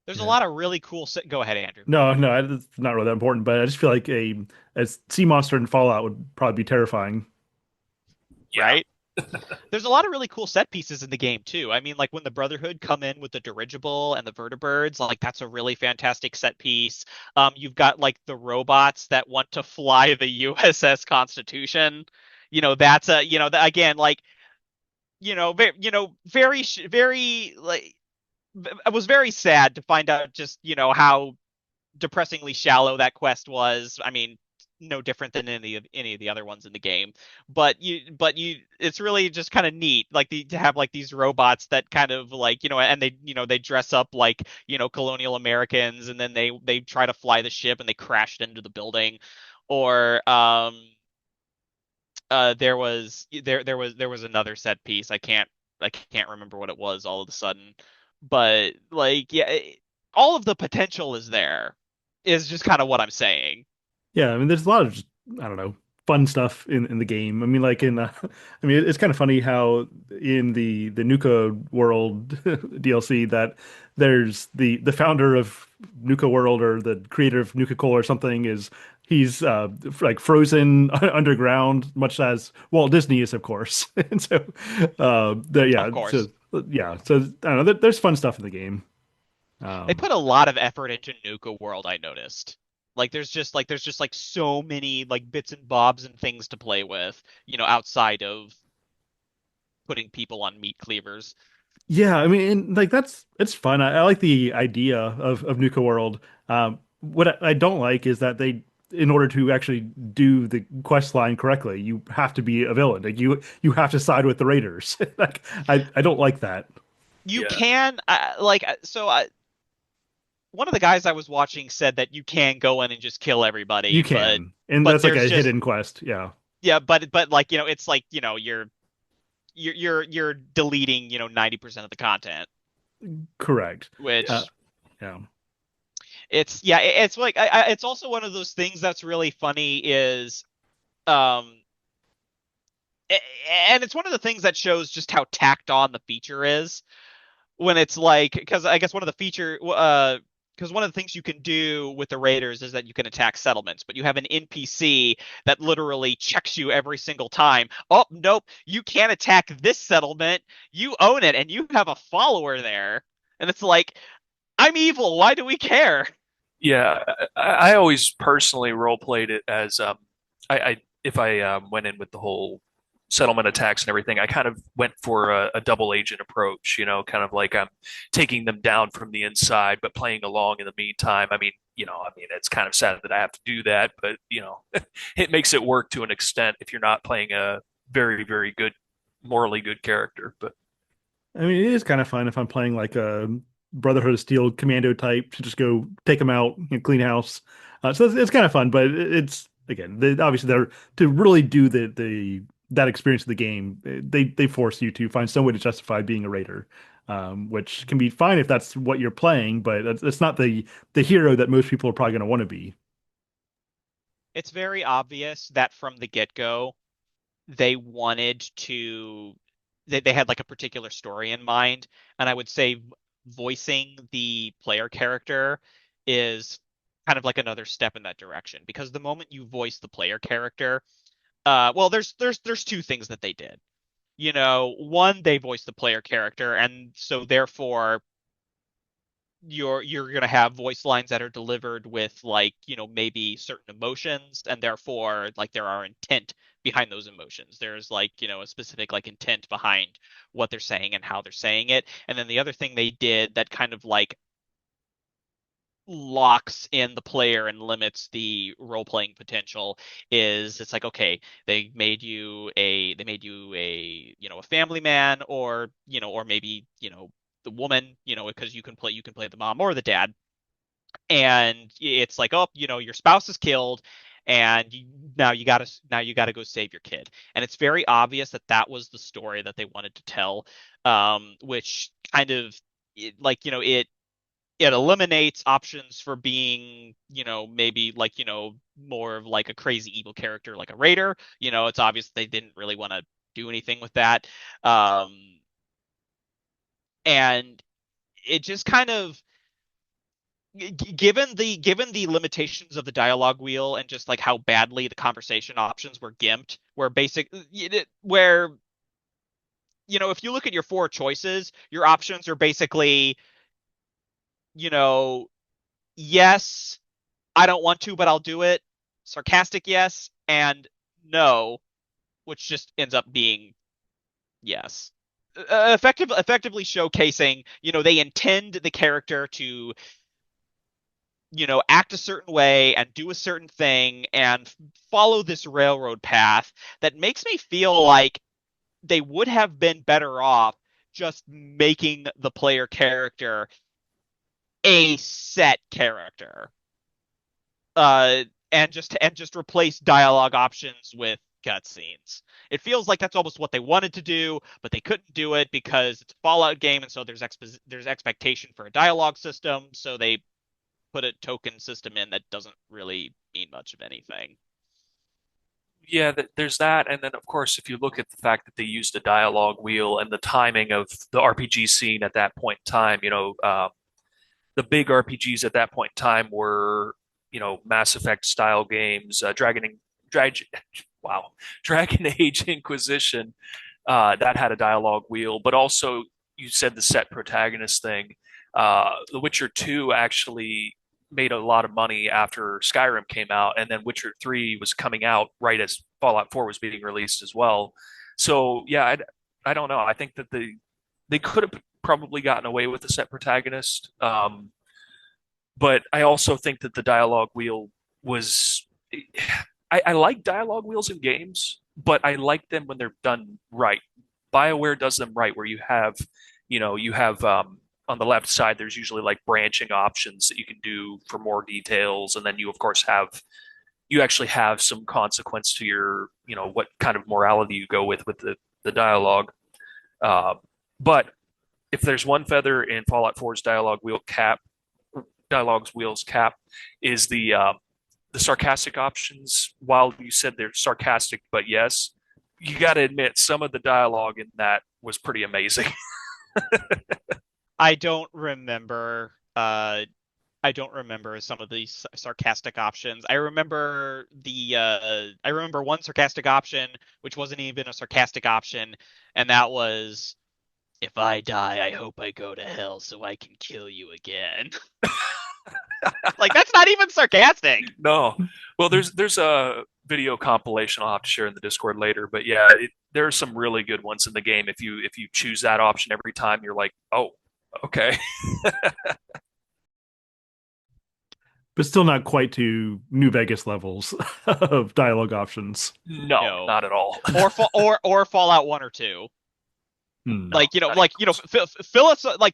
There's a Yeah. lot of really cool. Go ahead, Andrew. No, no, it's not really that important, but I just feel like a sea monster in Fallout would probably be terrifying. Yeah, Right? There's a lot of really cool set pieces in the game too. I mean, like when the Brotherhood come in with the dirigible and the vertibirds, like that's a really fantastic set piece. You've got like the robots that want to fly the USS Constitution. That's a again like very like I was very sad to find out just how depressingly shallow that quest was. I mean, no different than any of the other ones in the game. But it's really just kind of neat, like to have like these robots that kind of like and they dress up like colonial Americans, and then they try to fly the ship and they crashed into the building, or there was another set piece. I can't remember what it was all of a sudden, but like yeah, all of the potential is there. Is just kind of what I'm saying. Yeah, I mean, there's a lot of just, I don't know, fun stuff in the game. I mean, like I mean, it's kind of funny how in the Nuka World DLC that there's the founder of Nuka World or the creator of Nuka Cola or something is he's like frozen underground, much as Walt Disney is, of course. And so, Of yeah, course, so I don't know. There's fun stuff in the game. they Um, put a lot of effort into Nuka World. I noticed. Like there's just like so many like bits and bobs and things to play with, outside of putting people on meat cleavers. Yeah, I mean, and, like that's it's fun. I like the idea of Nuka World. What I don't like is that in order to actually do the quest line correctly, you have to be a villain. Like you have to side with the Raiders. Like I don't like that. You yeah, can one of the guys I was watching said that you can go in and just kill everybody, You but can, and but that's like there's a just hidden quest. Yeah, yeah, but like it's like you're deleting 90% of the content, correct. yeah. Uh, which yeah, it's like it's also one of those things that's really funny is um and it's one of the things that shows just how tacked on the feature is when it's like, because I guess because one of the things you can do with the raiders is that you can attack settlements, but you have an NPC that literally checks you every single time. Oh, nope, you can't attack this settlement. You own it and you have a follower there. And it's like, I'm evil. Why do we care? Yeah, I always personally role played it as I if I went in with the whole settlement attacks and everything, I kind of went for a double agent approach. Kind of like I'm taking them down from the inside, but playing along in the meantime. I mean, it's kind of sad that I have to do that, but it makes it work to an extent if you're not playing a very, very good, morally good character. But I mean, it is kind of fun if I'm playing like a Brotherhood of Steel commando type to just go take them out and clean house. So it's kind of fun, but it's again, obviously they're to really do the that experience of the game. They force you to find some way to justify being a raider, which can be fine if that's what you're playing, but it's not the hero that most people are probably going to want to be. it's very obvious that from the get-go they wanted to they had like a particular story in mind, and I would say voicing the player character is kind of like another step in that direction, because the moment you voice the player character, well, there's two things that they did. One, they voiced the player character, and so therefore you're gonna have voice lines that are delivered with, like, maybe certain emotions, and therefore like there are intent behind those emotions. There's, like, a specific like intent behind what they're saying and how they're saying it. And then the other thing they did that kind of like locks in the player and limits the role playing potential is, it's like, okay, they made you a a family man, or maybe the woman, because you can play the mom or the dad. And it's like, oh, your spouse is killed, and now you gotta go save your kid. And it's very obvious that that was the story that they wanted to tell, which kind of, like, it eliminates options for being, maybe like, more of like a crazy evil character like a raider. It's obvious they didn't really want to do anything with that. And it just kind of, given the limitations of the dialogue wheel, and just like how badly the conversation options were gimped, where if you look at your four choices, your options are basically, you know yes, I don't want to, but I'll do it, sarcastic yes, and no, which just ends up being yes. Effectively showcasing, they intend the character to, act a certain way and do a certain thing and follow this railroad path that makes me feel like they would have been better off just making the player character a set character, uh, and just replace dialogue options with cutscenes. It feels like that's almost what they wanted to do, but they couldn't do it because it's a Fallout game, and so there's expectation for a dialogue system, so they put a token system in that doesn't really mean much of anything. Yeah, there's that, and then of course, if you look at the fact that they used a dialogue wheel and the timing of the RPG scene at that point in time, the big RPGs at that point in time were, Mass Effect style games, wow, Dragon Age Inquisition, that had a dialogue wheel, but also you said the set protagonist thing. The Witcher 2 actually made a lot of money after Skyrim came out, and then Witcher 3 was coming out right as Fallout 4 was being released as well. So yeah, I don't know. I think that they could have probably gotten away with the set protagonist, but I also think that the dialogue wheel was. I like dialogue wheels in games, but I like them when they're done right. BioWare does them right, where you have on the left side, there's usually like branching options that you can do for more details, and then you of course you actually have some consequence to your, what kind of morality you go with the dialogue. Uh, but if there's one feather in Fallout 4's dialogues wheels cap, is the sarcastic options. While you said they're sarcastic, but yes, you got to admit some of the dialogue in that was pretty amazing. I don't remember. I don't remember some of these sarcastic options. I remember one sarcastic option, which wasn't even a sarcastic option, and that was, "If I die, I hope I go to hell so I can kill you again." Like, that's not even sarcastic. No, well, there's a video compilation I'll have to share in the Discord later, but yeah, there are some really good ones in the game. If you choose that option every time, you're like, oh, okay. But still not quite to New Vegas levels of dialogue options. No, No. not at all. Or Fallout 1 or 2. Hmm. No, Like, not even close.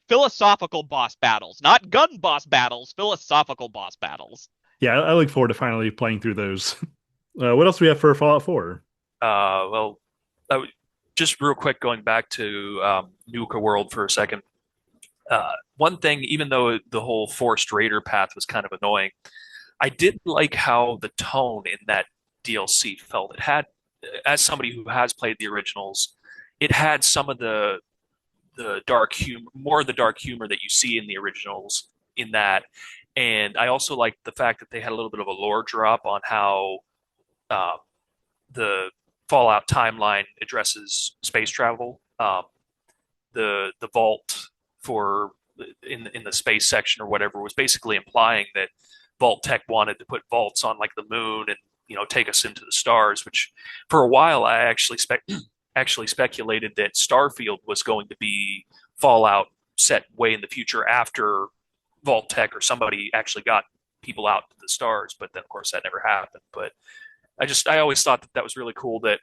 philosophical boss battles, not gun boss battles, philosophical boss battles. Yeah, I look forward to finally playing through those. What else do we have for Fallout 4? Well, just real quick, going back to Nuka World for a second. One thing, even though the whole forced raider path was kind of annoying, I didn't like how the tone in that DLC felt. It had, as somebody who has played the originals, it had some of the dark humor, more of the dark humor that you see in the originals in that. And I also liked the fact that they had a little bit of a lore drop on how uh, the Fallout timeline addresses space travel. The vault for in the space section or whatever was basically implying that Vault Tech wanted to put vaults on like the moon and take us into the stars. Which for a while I actually speculated that Starfield was going to be Fallout set way in the future after Vault Tech or somebody actually got people out to the stars. But then of course that never happened. But I always thought that that was really cool that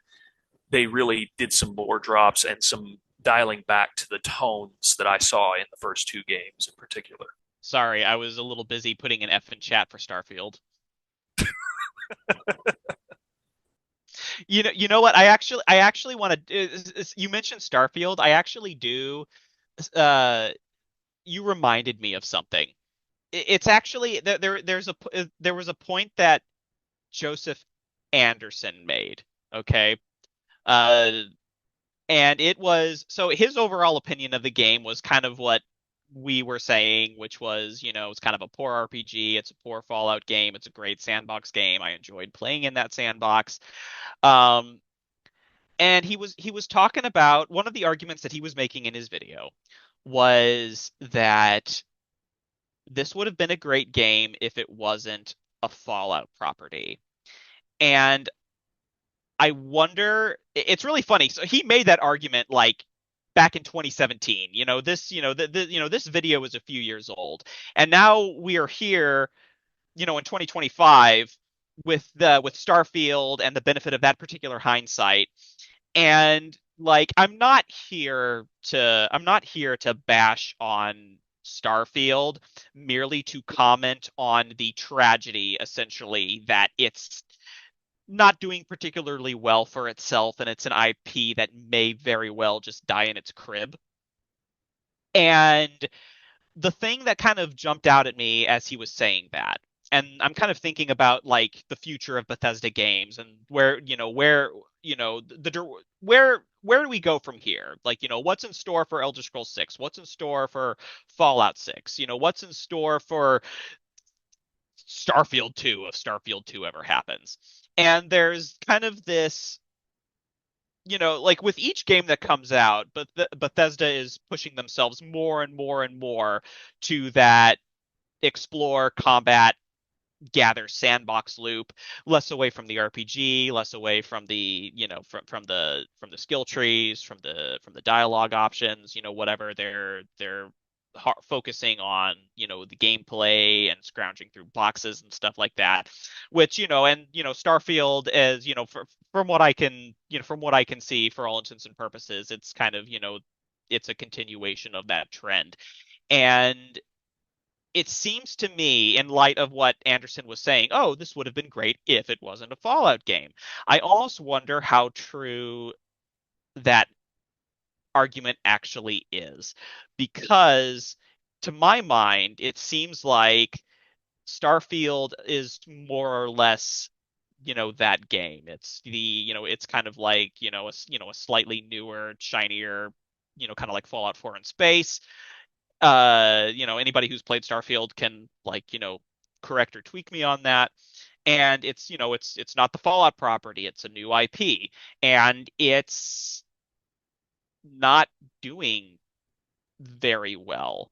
they really did some lore drops and some dialing back to the tones that I saw in the first two games in particular. Sorry, I was a little busy putting an F in chat for Starfield. You know what? I actually want to. You mentioned Starfield. I actually do. Uh, you reminded me of something. It's actually there was a point that Joseph Anderson made. Okay. Uh, and it was so his overall opinion of the game was kind of what we were saying, which was, it's kind of a poor RPG. It's a poor Fallout game. It's a great sandbox game. I enjoyed playing in that sandbox. Um, and he was talking about one of the arguments that he was making in his video was that this would have been a great game if it wasn't a Fallout property. And I wonder, it's really funny. So he made that argument like back in 2017. This video is a few years old. And now we are here, in 2025 with Starfield and the benefit of that particular hindsight. And like I'm not here to bash on Starfield, merely to comment on the tragedy essentially that it's not doing particularly well for itself, and it's an IP that may very well just die in its crib. And the thing that kind of jumped out at me as he was saying that, and I'm kind of thinking about like the future of Bethesda games and where do we go from here? Like, what's in store for Elder Scrolls 6? What's in store for Fallout 6? What's in store for Starfield 2 if Starfield 2 ever happens? And there's kind of this, like with each game that comes out, but Bethesda is pushing themselves more and more and more to that explore, combat, gather sandbox loop, less away from the RPG, less away from the, from the skill trees, from the dialogue options, whatever they're focusing on, the gameplay and scrounging through boxes and stuff like that, which, and Starfield, as from what I can, see, for all intents and purposes, it's kind of, it's a continuation of that trend. And it seems to me, in light of what Anderson was saying, oh, this would have been great if it wasn't a Fallout game. I almost wonder how true that argument actually is. Because to my mind, it seems like Starfield is more or less, that game. It's it's kind of like, a slightly newer, shinier, kind of like Fallout 4 in space. Anybody who's played Starfield can, like, correct or tweak me on that. And it's not the Fallout property. It's a new IP, and it's not doing very well,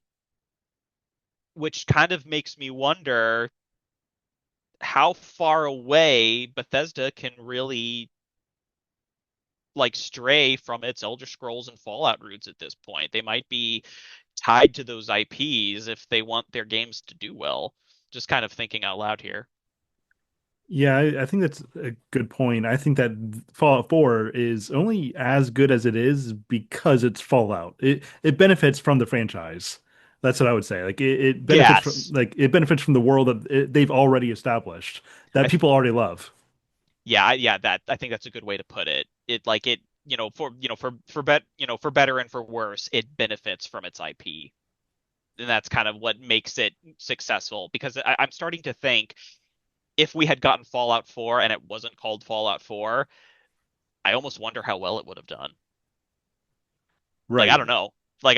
which kind of makes me wonder how far away Bethesda can really like stray from its Elder Scrolls and Fallout roots at this point. They might be tied to those IPs if they want their games to do well. Just kind of thinking out loud here. Yeah, I think that's a good point. I think that Fallout 4 is only as good as it is because it's Fallout. It benefits from the franchise. That's what I would say. Like it benefits from Yes. it benefits from the world that they've already established that I th people already love. yeah, that I think that's a good way to put it. It like it, for better and for worse, it benefits from its IP. And that's kind of what makes it successful, because I'm starting to think if we had gotten Fallout 4 and it wasn't called Fallout 4, I almost wonder how well it would have done. Like I Right. don't know. I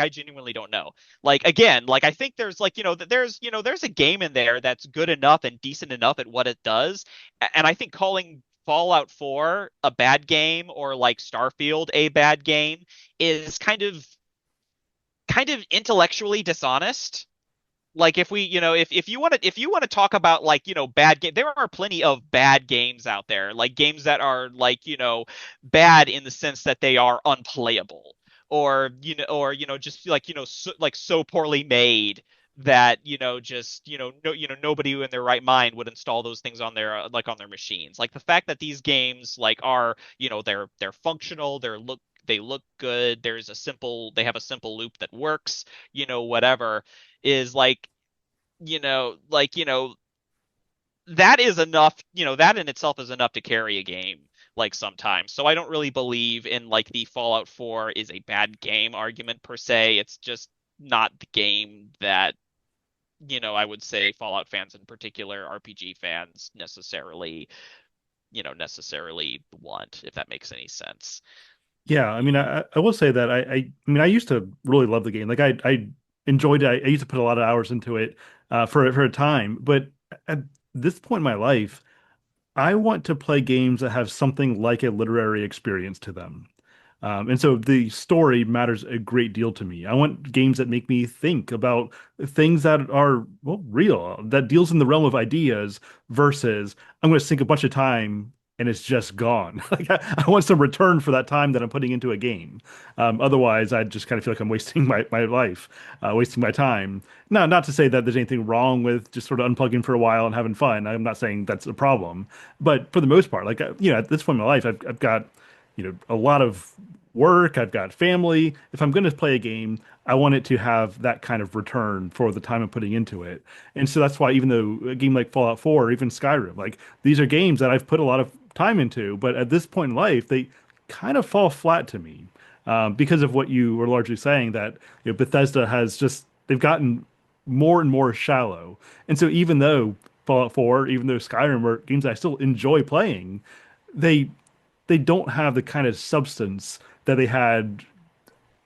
genuinely don't know. Like again, like I think there's like there's a game in there that's good enough and decent enough at what it does, and I think calling Fallout 4 a bad game or like Starfield a bad game is kind of intellectually dishonest. Like if we if you want to talk about like bad game, there are plenty of bad games out there, like games that are like bad in the sense that they are unplayable, or just like like so poorly made that just no, nobody in their right mind would install those things on their like on their machines. Like the fact that these games like are they're functional, they look good, they have a simple loop that works, whatever, is like that is enough, that in itself is enough to carry a game like sometimes. So I don't really believe in like the Fallout 4 is a bad game argument per se. It's just not the game that I would say Fallout fans in particular, RPG fans necessarily want, if that makes any sense. Yeah, I mean, I will say that I mean, I used to really love the game. Like I enjoyed it. I used to put a lot of hours into it for a time. But at this point in my life, I want to play games that have something like a literary experience to them. And so the story matters a great deal to me. I want games that make me think about things that are, well, real, that deals in the realm of ideas versus I'm going to sink a bunch of time and it's just gone. Like I want some return for that time that I'm putting into a game. Otherwise, I just kind of feel like I'm wasting my life, wasting my time. Now, not to say that there's anything wrong with just sort of unplugging for a while and having fun. I'm not saying that's a problem, but for the most part, like at this point in my life, I've got a lot of work, I've got family. If I'm going to play a game, I want it to have that kind of return for the time I'm putting into it. And so that's why even though a game like Fallout 4 or even Skyrim, like these are games that I've put a lot of time into, but at this point in life, they kind of fall flat to me because of what you were largely saying that Bethesda has just they've gotten more and more shallow. And so even though Fallout 4, even though Skyrim are games I still enjoy playing, they they don't have the kind of substance that they had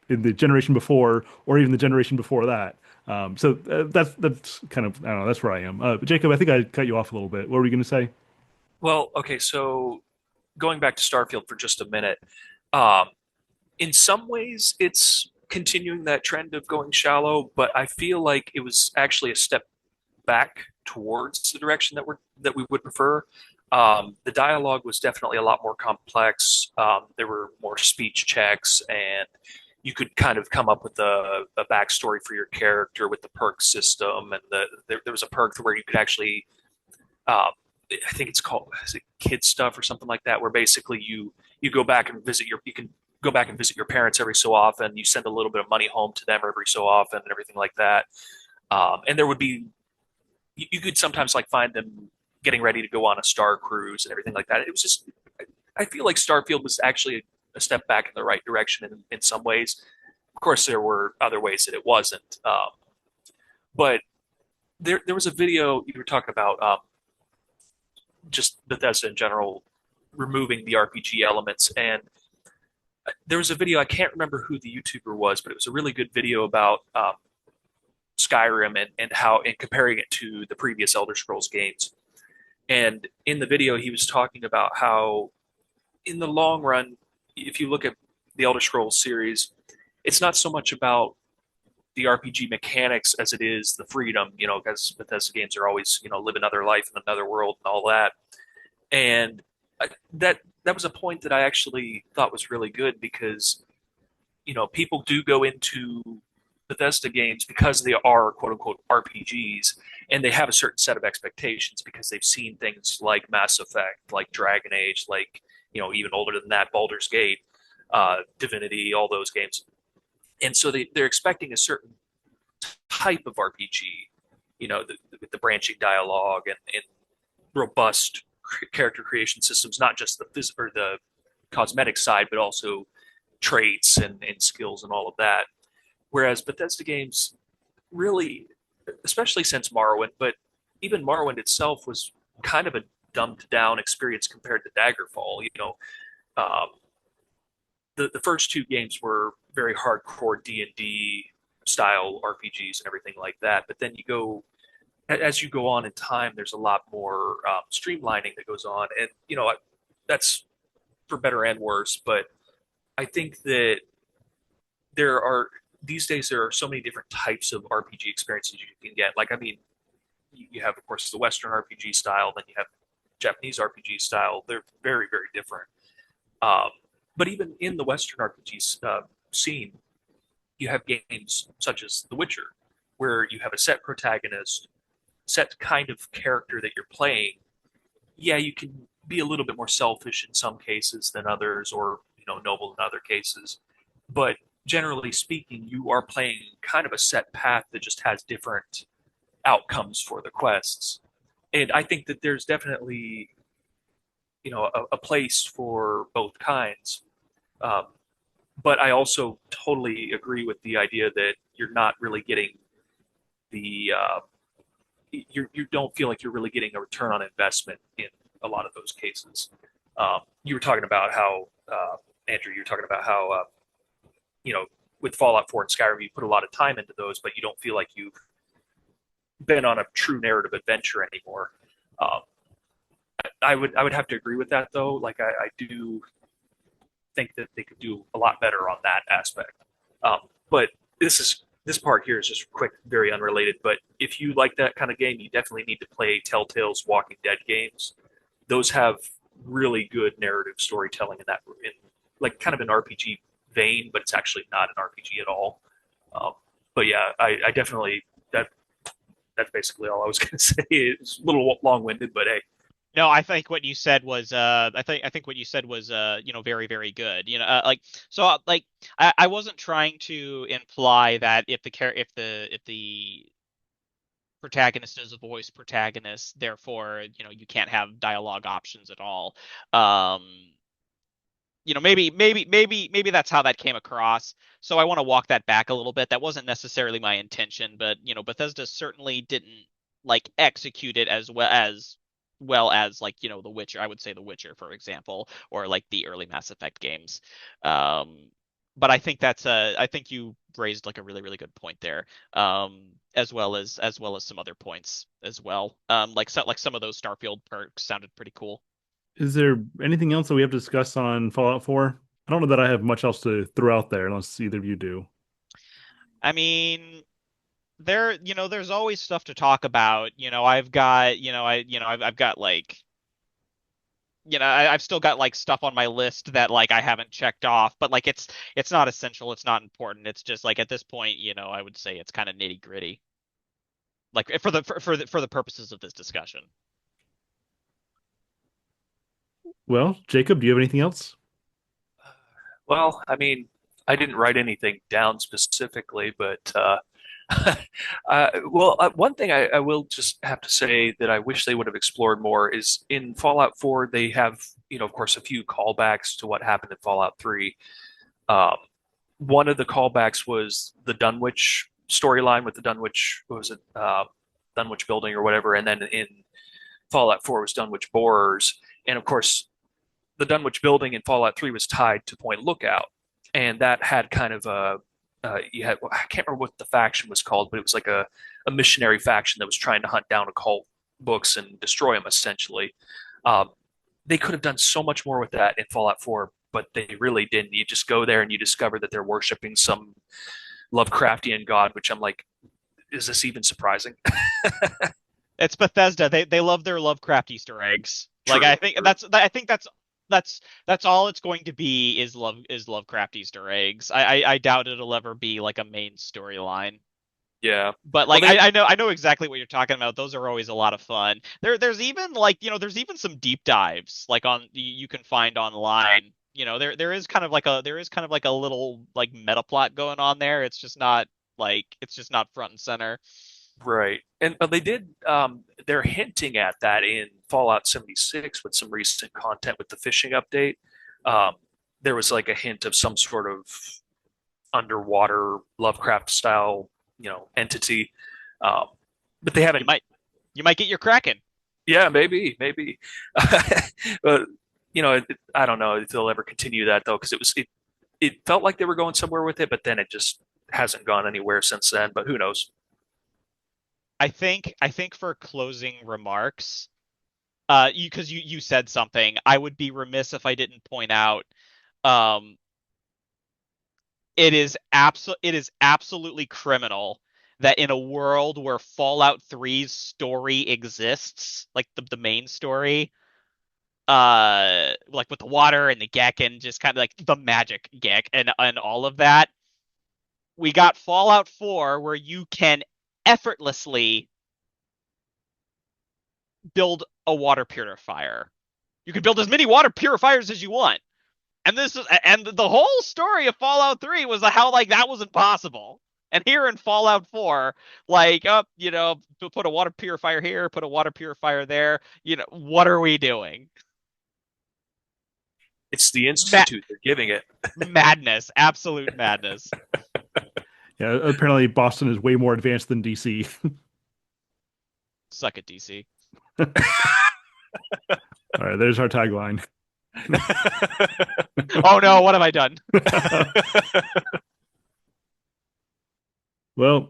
in the generation before, or even the generation before that. That's kind of I don't know. That's where I am. But Jacob, I think I cut you off a little bit. What were you going to say? Well, okay, so going back to Starfield for just a minute, um, in some ways it's continuing that trend of going shallow, but I feel like it was actually a step back towards the direction that we would prefer. The dialogue was definitely a lot more complex. There were more speech checks, and you could kind of come up with a backstory for your character with the perk system. And there was a perk where you could actually, uh, I think it's called, is it kid stuff or something like that, where basically you go back and visit you can go back and visit your parents every so often. You send a little bit of money home to them every so often, and everything like that. And there would be you could sometimes like find them getting ready to go on a star cruise and everything like that. It was just I feel like Starfield was actually a step back in the right direction in some ways. Of course, there were other ways that it wasn't. But there was a video you were talking about just Bethesda in general removing the RPG elements, and there was a video, I can't remember who the YouTuber was, but it was a really good video about Skyrim and how and comparing it to the previous Elder Scrolls games. And in the video, he was talking about how, in the long run, if you look at the Elder Scrolls series, it's not so much about the RPG mechanics as it is the freedom, because Bethesda games are always, live another life in another world and all that. And that was a point that I actually thought was really good because, people do go into Bethesda games because they are quote unquote RPGs, and they have a certain set of expectations because they've seen things like Mass Effect, like Dragon Age, like even older than that, Baldur's Gate, Divinity, all those games, and so they're expecting a certain type of RPG, with the branching dialogue and robust character creation systems, not just the or the cosmetic side, but also traits and skills and all of that. Whereas Bethesda games really, especially since Morrowind, but even Morrowind itself was kind of a dumbed down experience compared to Daggerfall. Um, the first two games were very hardcore D&D style RPGs and everything like that. But then as you go on in time, there's a lot more streamlining that goes on, and that's for better and worse. But I think that there are these days there are so many different types of RPG experiences you can get. Like, I mean, you have, of course, the Western RPG style, then you have Japanese RPG style. They're very, very different. Um, but even in the Western RPG scene, you have games such as The Witcher, where you have a set protagonist, set kind of character that you're playing. Yeah, you can be a little bit more selfish in some cases than others, or noble in other cases. But generally speaking, you are playing kind of a set path that just has different outcomes for the quests. And I think that there's definitely a place for both kinds. Um, but I also totally agree with the idea that you're not really getting the you don't feel like you're really getting a return on investment in a lot of those cases. You were talking about how Andrew, you were talking about how you know with Fallout 4 and Skyrim, you put a lot of time into those, but you don't feel like you've been on a true narrative adventure anymore. Um, I would have to agree with that though. Like I do think that they could do a lot better on that aspect. But this part here is just quick, very unrelated. But if you like that kind of game, you definitely need to play Telltale's Walking Dead games. Those have really good narrative storytelling in like kind of an RPG vein, but it's actually not an RPG at all. Um, but yeah, I definitely that's basically all I was going to say. It's a little long winded, but hey. No, I think what you said was I think what you said was very very good. Like I wasn't trying to imply that if the protagonist is a voice protagonist, therefore you can't have dialogue options at all. Um, maybe that's how that came across. So I want to walk that back a little bit. That wasn't necessarily my intention, but Bethesda certainly didn't like execute it as like The Witcher. I would say The Witcher, for example, or like the early Mass Effect games. Um, but I think you raised like a really really good point there. As well as some other points as well. Like some of those Starfield perks sounded pretty cool. Is there anything else that we have to discuss on Fallout 4? I don't know that I have much else to throw out there unless either of you do. I mean, there's always stuff to talk about. I've got, I've got like, I've still got like stuff on my list that like I haven't checked off, but like it's not essential, it's not important. It's just like at this point, I would say it's kind of nitty gritty. Like for the purposes of this discussion. Well, Jacob, do you have anything else? Well, I mean, I didn't write anything down specifically, but one thing I will just have to say that I wish they would have explored more is in Fallout 4, they have, of course, a few callbacks to what happened in Fallout 3. Um, One of the callbacks was the Dunwich storyline with the Dunwich, what was it, Dunwich building or whatever, and then in Fallout 4 was Dunwich borers, and of course the Dunwich building in Fallout 3 was tied to Point Lookout, and that had kind of a you had I can't remember what the faction was called, but it was like a missionary faction that was trying to hunt down occult books and destroy them essentially. Um, they could have done so much more with that in Fallout 4, but they really didn't. You just go there and you discover that they're worshiping some Lovecraftian god, which I'm like, is this even surprising? It's Bethesda. They love their Lovecraft Easter eggs. Like True. I think that's all it's going to be is Lovecraft Easter eggs. I doubt it'll ever be like a main storyline. Yeah. But Well, like they I know exactly what you're talking about. Those are always a lot of fun. There's even like there's even some deep dives like you can find online. There is kind of like a little like meta plot going on there. It's just not front and center. right, and but they did. They're hinting at that in Fallout 76 with some recent content with the fishing update. Um, there was like a hint of some sort of underwater Lovecraft style, entity. Um, but they You haven't. might You might get your Kraken. Yeah, maybe. But I don't know if they'll ever continue that though, because it felt like they were going somewhere with it, but then it just hasn't gone anywhere since then. But who knows? I think for closing remarks, because you said something, I would be remiss if I didn't point out, um, it is absolutely criminal that in a world where Fallout 3's story exists, like the main story, like with the water and the Gek and just kind of like the magic Gek and all of that, we got Fallout 4 where you can effortlessly build a water purifier. You can build as many water purifiers as you want. And the whole story of Fallout 3 was how like that was impossible. And here in Fallout 4, like put a water purifier here, put a water purifier there. What are we doing? It's the Ma- institute they're giving it. Madness, absolute madness. Yeah, apparently Boston is way more advanced than DC. Suck it, DC. All right, there's our tagline. Oh no, what have I done? Well,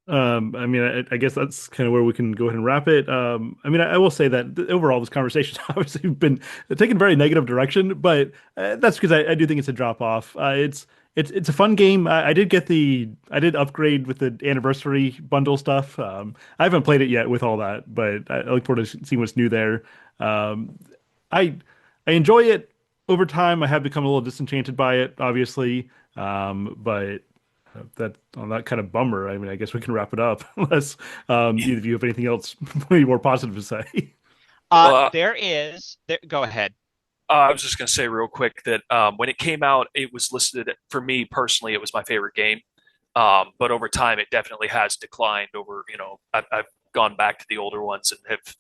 I mean, I guess that's kind of where we can go ahead and wrap it. I mean, I will say that overall, this conversation obviously been taken a very negative direction, but that's because I do think it's a drop off. It's a fun game. I did upgrade with the anniversary bundle stuff. I haven't played it yet with all that, but I look forward to seeing what's new there. Um, I I enjoy it over time. I have become a little disenchanted by it, obviously. But that on that kind of bummer, I mean, I guess we can wrap it up unless either of you have anything else maybe more positive to say. Well, Go ahead. I was just going to say real quick that when it came out, it was listed for me personally. It was my favorite game, but over time, it definitely has declined. I've gone back to the older ones and have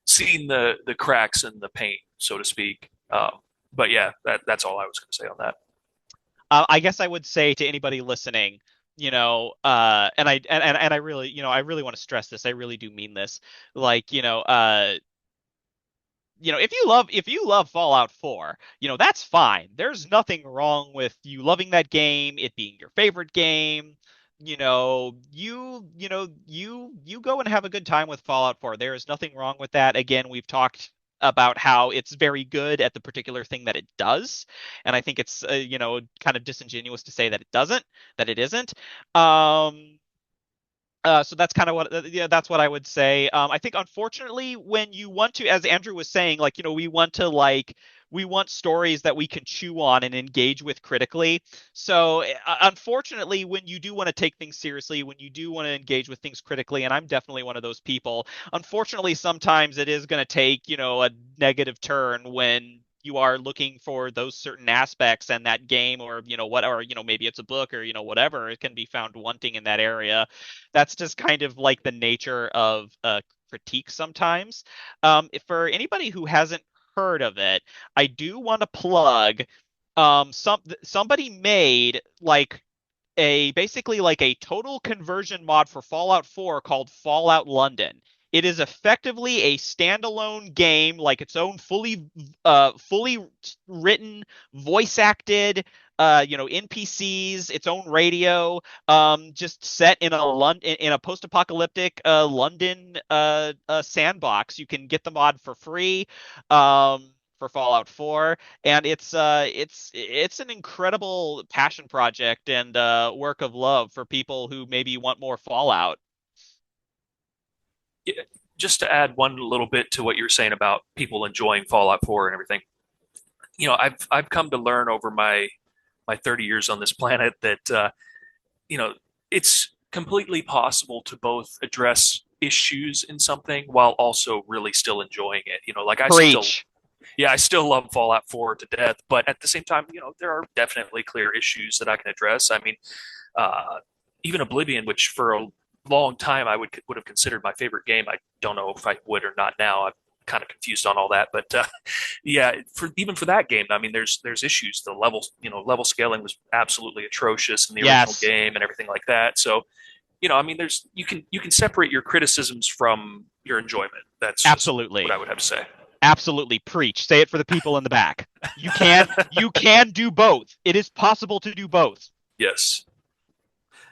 seen the cracks in the paint, so to speak. But yeah, that's all I was going to say on that. I guess I would say to anybody listening, and I really, I really want to stress this. I really do mean this. Like, if you love Fallout 4, that's fine. There's nothing wrong with you loving that game, it being your favorite game. You go and have a good time with Fallout 4. There is nothing wrong with that. Again, we've talked about how it's very good at the particular thing that it does, and I think it's kind of disingenuous to say that it isn't. Um, so that's kind of what, yeah, that's what I would say. I think unfortunately, when you want to, as Andrew was saying, like, we want stories that we can chew on and engage with critically. So unfortunately, when you do want to take things seriously, when you do want to engage with things critically, and I'm definitely one of those people, unfortunately, sometimes it is going to take, a negative turn when you are looking for those certain aspects and that game or what or maybe it's a book or whatever it can be found wanting in that area. That's just kind of like the nature of critique sometimes. For anybody who hasn't heard of it, I do want to plug somebody made like a basically like a total conversion mod for Fallout 4 called Fallout London. It is effectively a standalone game, like its own fully written, voice acted, NPCs, its own radio, just set in a post-apocalyptic London sandbox. You can get the mod for free. For Fallout 4, and it's an incredible passion project and work of love for people who maybe want more Fallout. Yeah, just to add one little bit to what you were saying about people enjoying Fallout 4 and everything. I've come to learn over my 30 years on this planet that you know it's completely possible to both address issues in something while also really still enjoying it. Like Preach. I still love Fallout 4 to death, but at the same time, there are definitely clear issues that I can address. I mean, uh, even Oblivion, which for a long time I would have considered my favorite game. I don't know if I would or not now. I'm kind of confused on all that, but yeah, for that game, I mean, there's issues. The level scaling was absolutely atrocious in the original Yes. game and everything like that. So, I mean, there's you can separate your criticisms from your enjoyment. That's just Absolutely. what I would have to say. Absolutely. Preach. Say it for the people in the back. You can do both. It is possible to do both. Yes.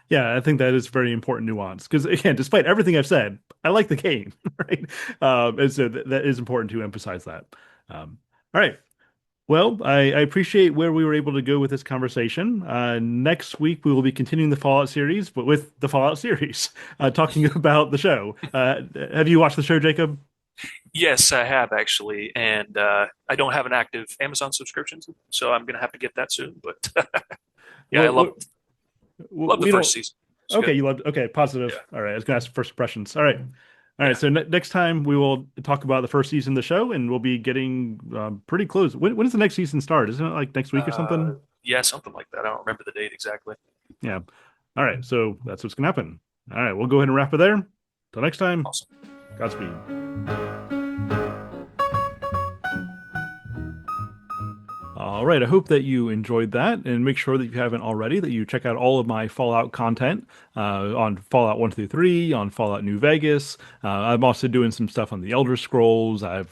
Yeah, I think that is very important nuance because again, despite everything I've said, I like the game, right? And so that is important to emphasize that. All right. Well, I appreciate where we were able to go with this conversation. Next week, we will be continuing the Fallout series, but with the Fallout series, talking about the show. Have you watched the show, Jacob? Yes, I have actually, and I don't have an active Amazon subscription, so I'm gonna have to get that soon. But yeah, I love the first season. It's Okay, good. you loved. Okay, positive. Yeah. All right, I was gonna ask first impressions. All right, all right. Yeah. So next time we will talk about the first season of the show, and we'll be getting pretty close. When does the next season start? Isn't it like next week or something? Yeah, something like that. I don't remember the date exactly. Yeah. All right. So that's what's gonna happen. All right, we'll go ahead and wrap it there. Till next time. Awesome. Godspeed. All right, I hope that you enjoyed that, and make sure that if you haven't already, that you check out all of my Fallout content on Fallout 1 through 3, on Fallout New Vegas. I'm also doing some stuff on the Elder Scrolls. I've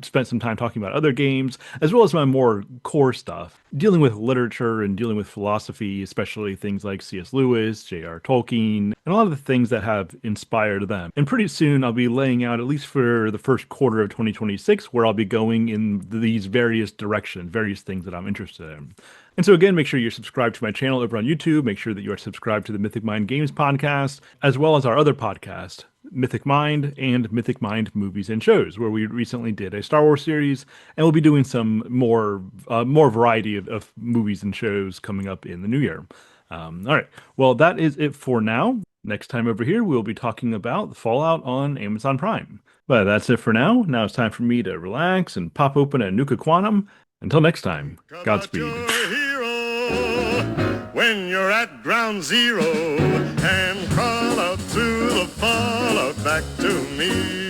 spent some time talking about other games, as well as my more core stuff, dealing with literature and dealing with philosophy, especially things like C.S. Lewis, J.R. Tolkien, and a lot of the things that have inspired them. And pretty soon, I'll be laying out, at least for the first quarter of 2026, where I'll be going in these various directions, various things that I'm interested in. And so again, make sure you're subscribed to my channel over on YouTube. Make sure that you are subscribed to the Mythic Mind Games podcast, as well as our other podcast, Mythic Mind and Mythic Mind Movies and Shows, where we recently did a Star Wars series, and we'll be doing some more variety of movies and shows coming up in the new year. All right. Well, that is it for now. Next time over here, we'll be talking about Fallout on Amazon Prime. But that's it for now. Now it's time for me to relax and pop open a Nuka Quantum. Until next time, Godspeed. When you're at ground zero and crawl out through the fallout back to me.